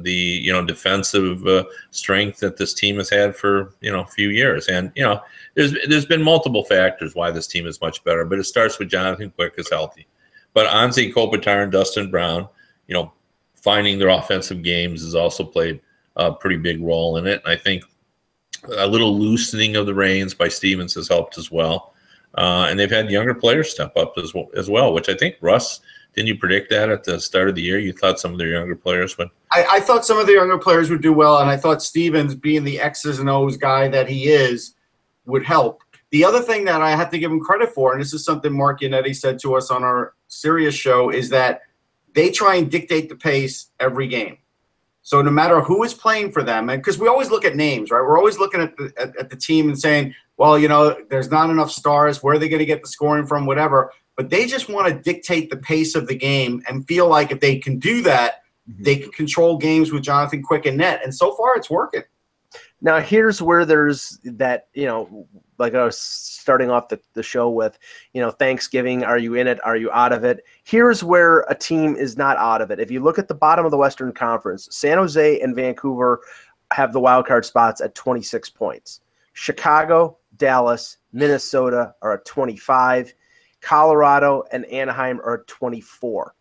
the defensive strength that this team has had for a few years. And there's been multiple factors why this team is much better, but it starts with Jonathan Quick is healthy. But Anze Kopitar and Dustin Brown, finding their offensive games has also played a pretty big role in it. And I think a little loosening of the reins by Stevens has helped as well. And they've had younger players step up as well, which I think Russ, didn't you predict that at the start of the year? You thought some of their younger players would? I thought some of the younger players would do well, and I thought Stevens, being the X's and O's guy that he is, would help. The other thing that I have to give him credit for, and this is something Mark Yannetti said to us on our Sirius show, is that they try and dictate the pace every game. So no matter who is playing for them, and because we always look at names, right? We're always looking at the team and saying, well, there's not enough stars. Where are they going to get the scoring from, whatever. But they just want to dictate the pace of the game and feel like if they can do that, they can control games with Jonathan Quick and net. And so far, it's working. Now, here's where there's that, like I was starting off the show with, Thanksgiving, are you in it? Are you out of it? Here's where a team is not out of it. If you look at the bottom of the Western Conference, San Jose and Vancouver have the wild card spots at 26 points. Chicago, Dallas, Minnesota are at 25. Colorado and Anaheim are at 24.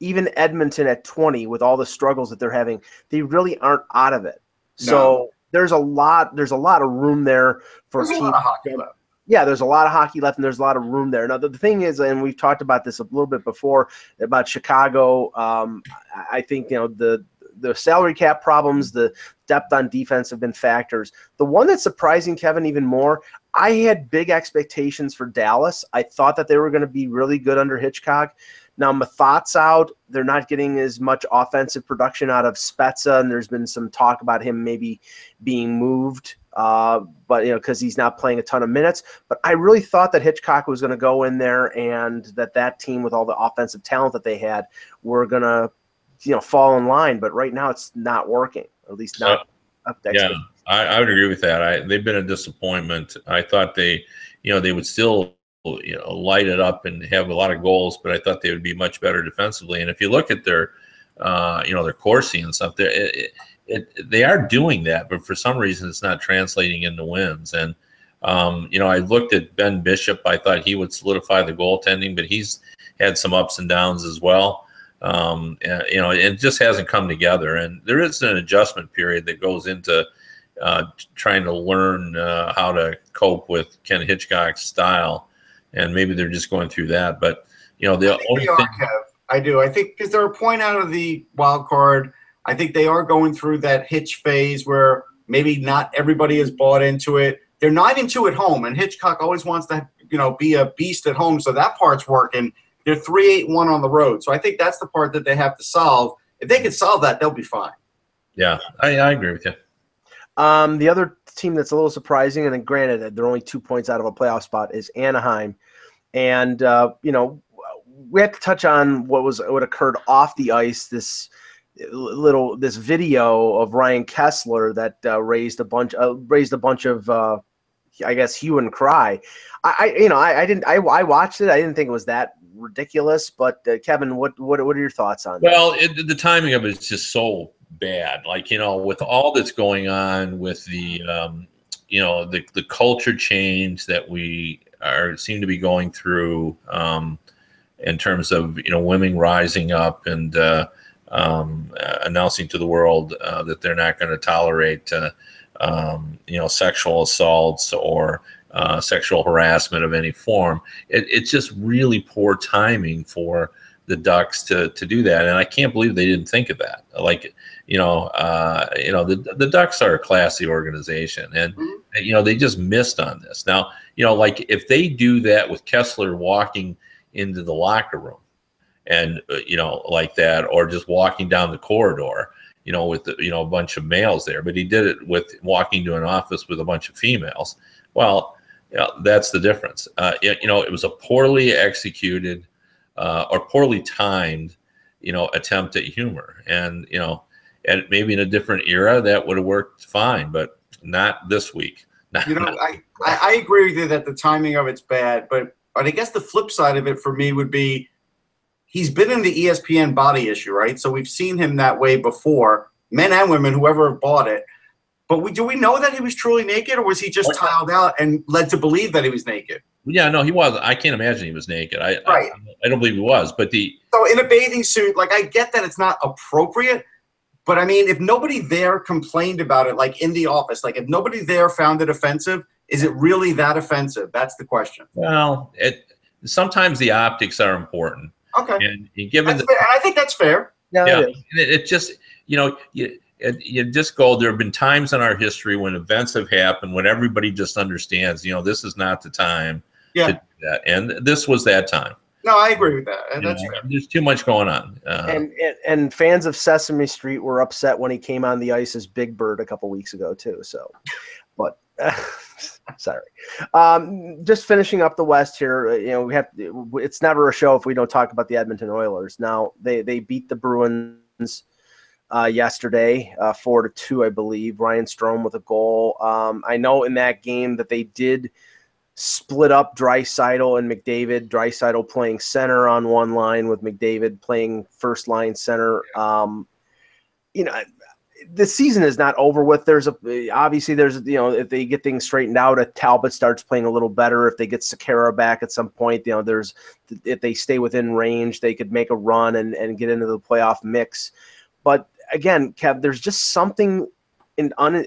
Even Edmonton at 20, with all the struggles that they're having, they really aren't out of it. No. So there's a lot of room there for There's teams. a lot of hockey left. Yeah, there's a lot of hockey left, and there's a lot of room there. Now, the thing is, and we've talked about this a little bit before, about Chicago. I think, the salary cap problems, the depth on defense have been factors. The one that's surprising, Kevin, even more, I had big expectations for Dallas. I thought that they were going to be really good under Hitchcock. Now, Mathat's out. They're not getting as much offensive production out of Spezza, and there's been some talk about him maybe being moved, but because he's not playing a ton of minutes. But I really thought that Hitchcock was going to go in there, and that team with all the offensive talent that they had were going to fall in line. But right now it's not working, or at least not up to expectations. Yeah, I would agree with that. They've been a disappointment. I thought they would still light it up and have a lot of goals, but I thought they would be much better defensively. And if you look at their their Corsi and stuff, they are doing that, but for some reason it's not translating into wins. And I looked at Ben Bishop. I thought he would solidify the goaltending, but he's had some ups and downs as well. It just hasn't come together. And there is an adjustment period that goes into trying to learn how to cope with Ken Hitchcock's style. And maybe they're just going through that. But, the only thing. I do. I think because they're a point out of the wild card. I think they are going through that Hitch phase where maybe not everybody is bought into it. They're 9-2 at home, and Hitchcock always wants to, be a beast at home. So that part's working. They're 3-8-1 on the road. So I think that's the part that they have to solve. If they can solve that, they'll be fine. Yeah, I agree with you. The other team that's a little surprising, and granted they're only 2 points out of a playoff spot, is Anaheim. And, we have to touch on what occurred off the ice, this video of Ryan Kessler that raised a bunch of I guess hue and cry. I watched it. I didn't think it was that ridiculous, but Kevin, what are your thoughts on that? Well, the timing of it is just so bad. Like, with all that's going on with the the culture change that we seem to be going through, in terms of women rising up and announcing to the world that they're not going to tolerate sexual assaults or sexual harassment of any form. It's just really poor timing for the Ducks to do that, and I can't believe they didn't think of that. Like, the Ducks are a classy organization, and they just missed on this. Now, like if they do that with Kessler walking into the locker room and like that, or just walking down the corridor with a bunch of males there, but he did it with walking to an office with a bunch of females. Well, that's the difference. It was a poorly executed or poorly timed attempt at humor, and and maybe in a different era that would have worked fine, but not this week. I agree with you that the timing of it's bad, but I guess the flip side of it for me would be he's been in the ESPN body issue, right? So we've seen him that way before, men and women, whoever bought it. But do we know that he was truly naked, or was he just tiled out and led to believe that he was naked? Yeah, no, he wasn't. I can't imagine he was naked. I don't believe he was. But so in a bathing suit, like I get that it's not appropriate, but I mean, if nobody there complained about it, like in the office, like if nobody there found it offensive, is it really that offensive? That's the question. Well, sometimes the optics are important. Okay. And given I think that's fair. Yeah. It just, you just go, there have been times in our history when events have happened, when everybody just understands, this is not the time to do that. And this was that time. No, I agree with that. That's fair. There's too much going on. And fans of Sesame Street were upset when he came on the ice as Big Bird a couple weeks ago too. So, but sorry. Just finishing up the West here. It's never a show if we don't talk about the Edmonton Oilers. Now they beat the Bruins yesterday, 4-2, I believe. Ryan Strome with a goal. I know in that game that they did split up Draisaitl and McDavid. Draisaitl playing center on one line with McDavid playing first line center. the season is not over with. There's obviously if they get things straightened out, if Talbot starts playing a little better, if they get Sakara back at some point, if they stay within range, they could make a run and get into the playoff mix. But again, Kev, there's just something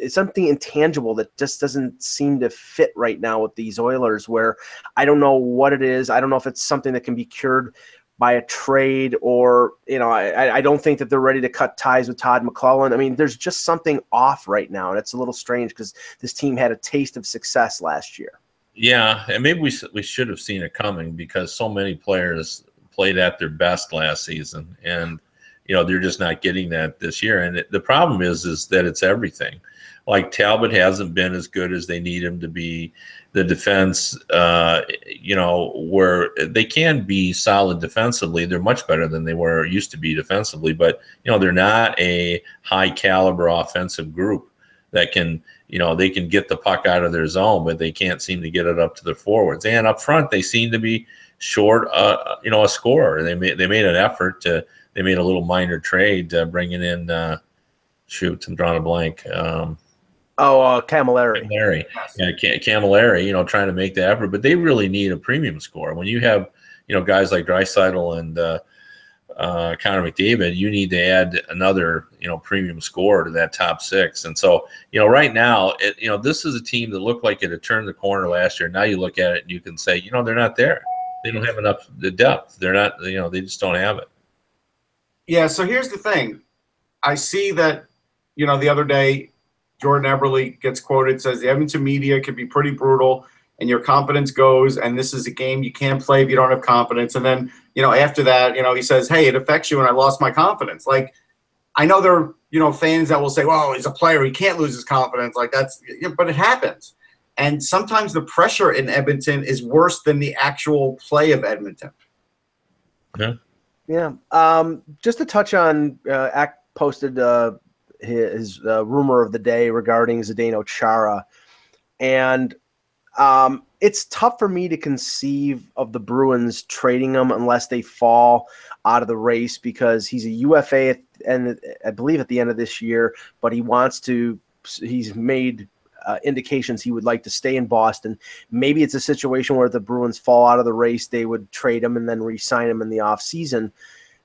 something intangible that just doesn't seem to fit right now with these Oilers, where I don't know what it is. I don't know if it's something that can be cured by a trade, or, I don't think that they're ready to cut ties with Todd McClellan. I mean, there's just something off right now, and it's a little strange because this team had a taste of success last year. Yeah, and maybe we should have seen it coming, because so many players played at their best last season, and they're just not getting that this year. And the problem is that it's everything. Like, Talbot hasn't been as good as they need him to be. The defense, where they can be solid defensively, they're much better than they used to be defensively. But, they're not a high caliber offensive group that can, they can get the puck out of their zone, but they can't seem to get it up to their forwards. And up front, they seem to be short, a scorer. They made an effort they made a little minor trade, bringing in, I'm drawing a blank. Camilleri. Yeah, Camilleri, trying to make the effort, but they really need a premium score. When you have, guys like Draisaitl and Connor McDavid, you need to add another, premium score to that top six. And so, right now, this is a team that looked like it had turned the corner last year. Now you look at it and you can say, they're not there. They don't have enough depth. They're not, they just don't have it. Yeah, so here's the thing. I see that, the other day, Jordan Eberle gets quoted, says the Edmonton media can be pretty brutal and your confidence goes, and this is a game you can't play if you don't have confidence. And then, after that, he says, hey, it affects you and I lost my confidence. Like, I know there are, fans that will say, well, he's a player, he can't lose his confidence. Like, but it happens. And sometimes the pressure in Edmonton is worse than the actual play of Edmonton. Yeah. Yeah. Just to touch on, Ack posted his rumor of the day regarding Zdeno Chara. And it's tough for me to conceive of the Bruins trading him unless they fall out of the race, because he's a UFA and I believe at the end of this year, but he's made indications he would like to stay in Boston. Maybe it's a situation where the Bruins fall out of the race, they would trade him and then re-sign him in the offseason.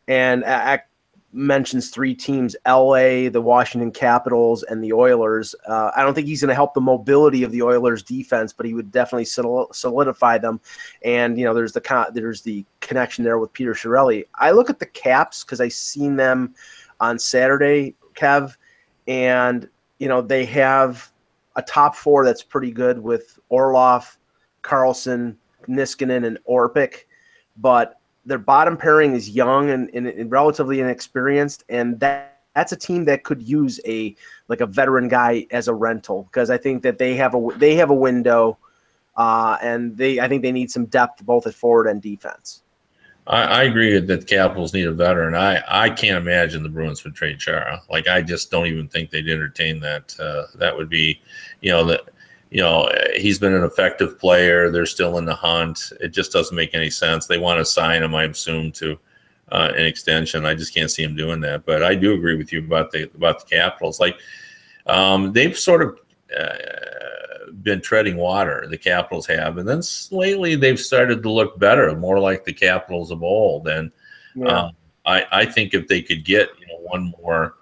And Ack mentions three teams: LA, the Washington Capitals, and the Oilers. I don't think he's going to help the mobility of the Oilers defense, but he would definitely solidify them. And, there's the connection there with Peter Chiarelli. I look at the Caps because I seen them on Saturday, Kev, and, they have a top four that's pretty good with Orlov, Carlson, Niskanen, and Orpik. But their bottom pairing is young and relatively inexperienced, and that's a team that could use a veteran guy as a rental, because I think that they have a window, and I think they need some depth both at forward and defense. I agree that the Capitals need a veteran. I can't imagine the Bruins would trade Chara. Like, I just don't even think they'd entertain that. That would be, he's been an effective player. They're still in the hunt. It just doesn't make any sense. They want to sign him, I assume, to an extension. I just can't see him doing that. But I do agree with you about the Capitals. Like, they've sort of been treading water, the Capitals have, and then lately they've started to look better, more like the Capitals of old. And I think if they could get one more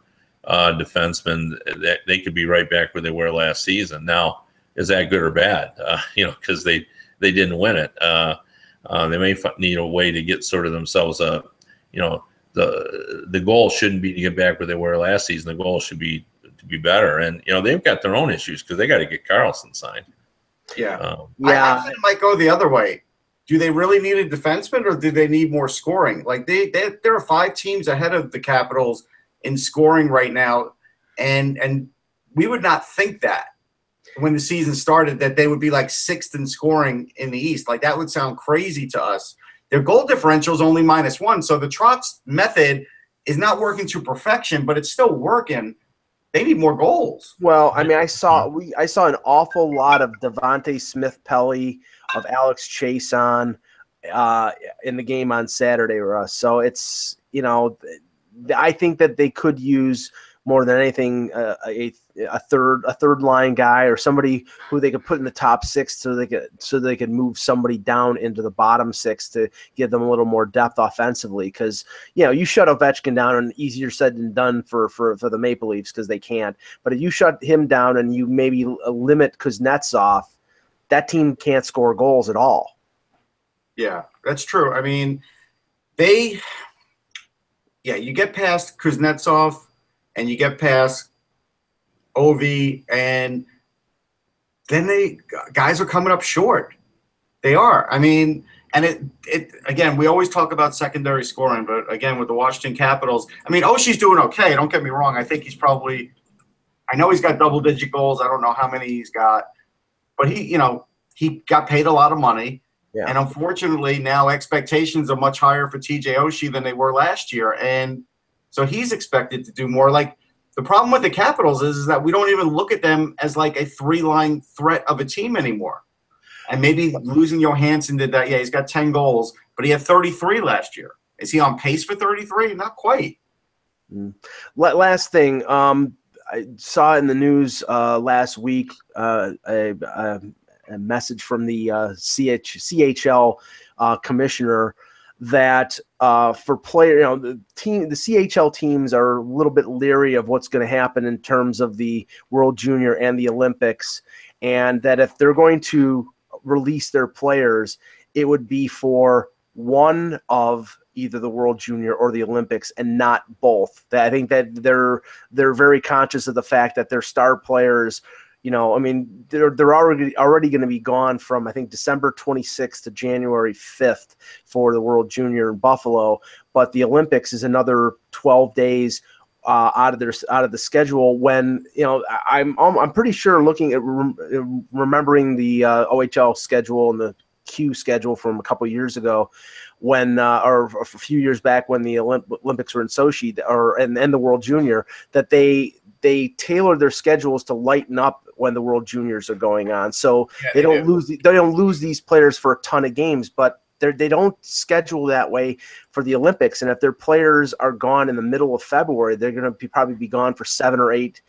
defenseman, that they could be right back where they were last season. Now, is that good or bad? Because they didn't win it. They may need a way to get sort of themselves the goal shouldn't be to get back where they were last season. The goal should be to be better. And they've got their own issues because they got to get Carlson signed. Yeah. I think it might go the other way. Do they really need a defenseman, or do they need more scoring? Like, there are 5 teams ahead of the Capitals in scoring right now, and we would not think that when the season started, that they would be like 6th in scoring in the East. Like, that would sound crazy to us. Their goal differential is only -1, so the Trotz method is not working to perfection, but it's still working. They need more goals. Well, I mean, I saw an awful lot of Devontae Smith-Pelly, of Alex Chason in the game on Saturday, Russ. So it's, I think that they could use more than anything a third line guy or somebody who they could put in the top six so they could move somebody down into the bottom six to give them a little more depth offensively. Because you shut Ovechkin down, and easier said than done for the Maple Leafs because they can't. But if you shut him down and you maybe limit Kuznetsov, that team can't score goals at all. Yeah, that's true. I mean, you get past Kuznetsov and you get past Ovi, and then guys are coming up short. They are. I mean, and it again, we always talk about secondary scoring, but again, with the Washington Capitals, I mean, Oshie's doing okay. Don't get me wrong. I think I know he's got double-digit goals. I don't know how many he's got, but he got paid a lot of money. Yeah. And unfortunately, now expectations are much higher for TJ Oshie than they were last year. And so he's expected to do more. Like, the problem with the Capitals is that we don't even look at them as like a three-line threat of a team anymore. And maybe losing Johansson did that. Yeah, he's got 10 goals, but he had 33 last year. Is he on pace for 33? Not quite. Last thing, I saw in the news last week a message from the CHL commissioner that for player, the CHL teams are a little bit leery of what's going to happen in terms of the World Junior and the Olympics, and that if they're going to release their players, it would be for one of either the World Junior or the Olympics and not both. I think that they're very conscious of the fact that their star players, they're already going to be gone from, I think, December 26th to January 5th for the World Junior in Buffalo. But the Olympics is another 12 days out of the schedule. When I'm pretty sure, looking at remembering the OHL schedule and the Q schedule from a couple years ago, when or a few years back when the Olympics were in Sochi and the World Junior, that they tailor their schedules to lighten up when the World Juniors are going on, so they don't lose these players for a ton of games, but they don't schedule that way for the Olympics. And if their players are gone in the middle of February, they're going to probably be gone for 7 or 8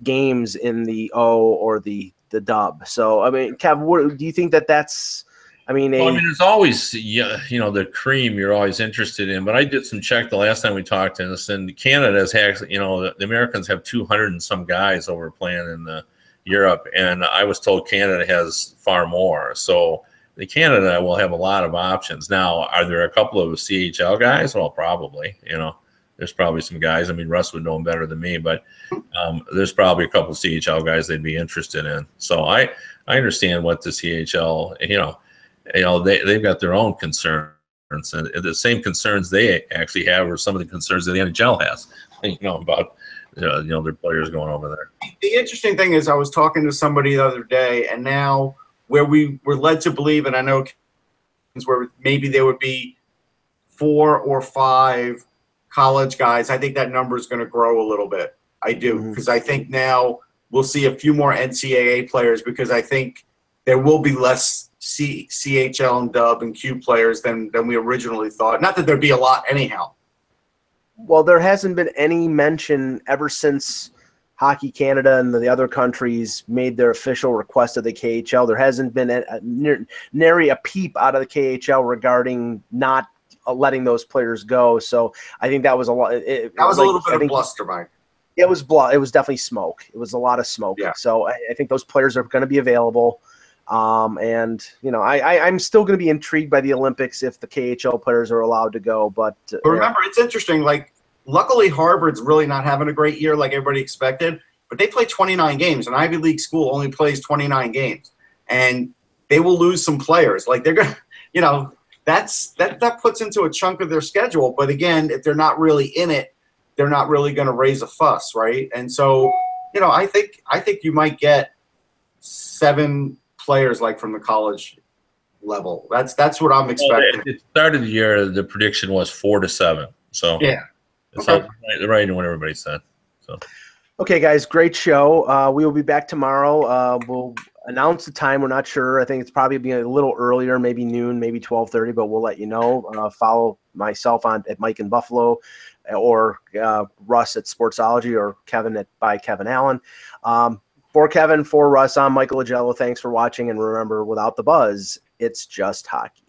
games in the O or the Dub. So I mean, Kev, what do you think that's? I mean, there's always, the cream you're always interested in. But I did some check the last time we talked to this, and Canada has actually, the Americans have 200 and some guys over playing in Europe, and I was told Canada has far more. So the Canada will have a lot of options. Now, are there a couple of CHL guys? Well, probably. There's probably some guys. I mean, Russ would know them better than me, but there's probably a couple of CHL guys they'd be interested in. So I understand what the CHL, they've got their own concerns, and the same concerns they actually have are some of the concerns that the NHL has, about their players going over there. The interesting thing is, I was talking to somebody the other day, and now where we were led to believe, and I know where maybe there would be 4 or 5 college guys, I think that number is going to grow a little bit. I do, because I think now we'll see a few more NCAA players, because I think there will be less CHL and Dub and Q players than we originally thought. Not that there'd be a lot anyhow. Well, there hasn't been any mention ever since Hockey Canada and the other countries made their official request of the KHL. There hasn't been nary a peep out of the KHL regarding not letting those players go. So I think that was a lot. That was a little bit of bluster, Mike. It was it was definitely smoke. It was a lot of smoke. Yeah. So I think those players are going to be available. I'm still going to be intrigued by the Olympics if the KHL players are allowed to go. But remember, it's interesting. Like, luckily, Harvard's really not having a great year like everybody expected. But they play 29 games. An Ivy League school only plays 29 games, and they will lose some players. Like, they're going to, that puts into a chunk of their schedule. But again, if they're not really in it, they're not really going to raise a fuss, right? And so, I think you might get 7 players like from the college level. That's what I'm expecting. At the start of the year, the prediction was 4 to 7. So yeah, it's right in what everybody said. So okay, guys, great show. We will be back tomorrow. We'll announce the time. We're not sure. I think it's probably being a little earlier, maybe noon, maybe 12:30, but we'll let you know. Follow myself at Mike in Buffalo, or Russ at Sportsology, or Kevin by Kevin Allen. For Kevin, for Russ, I'm Michael Agello. Thanks for watching, and remember, without the buzz, it's just hockey.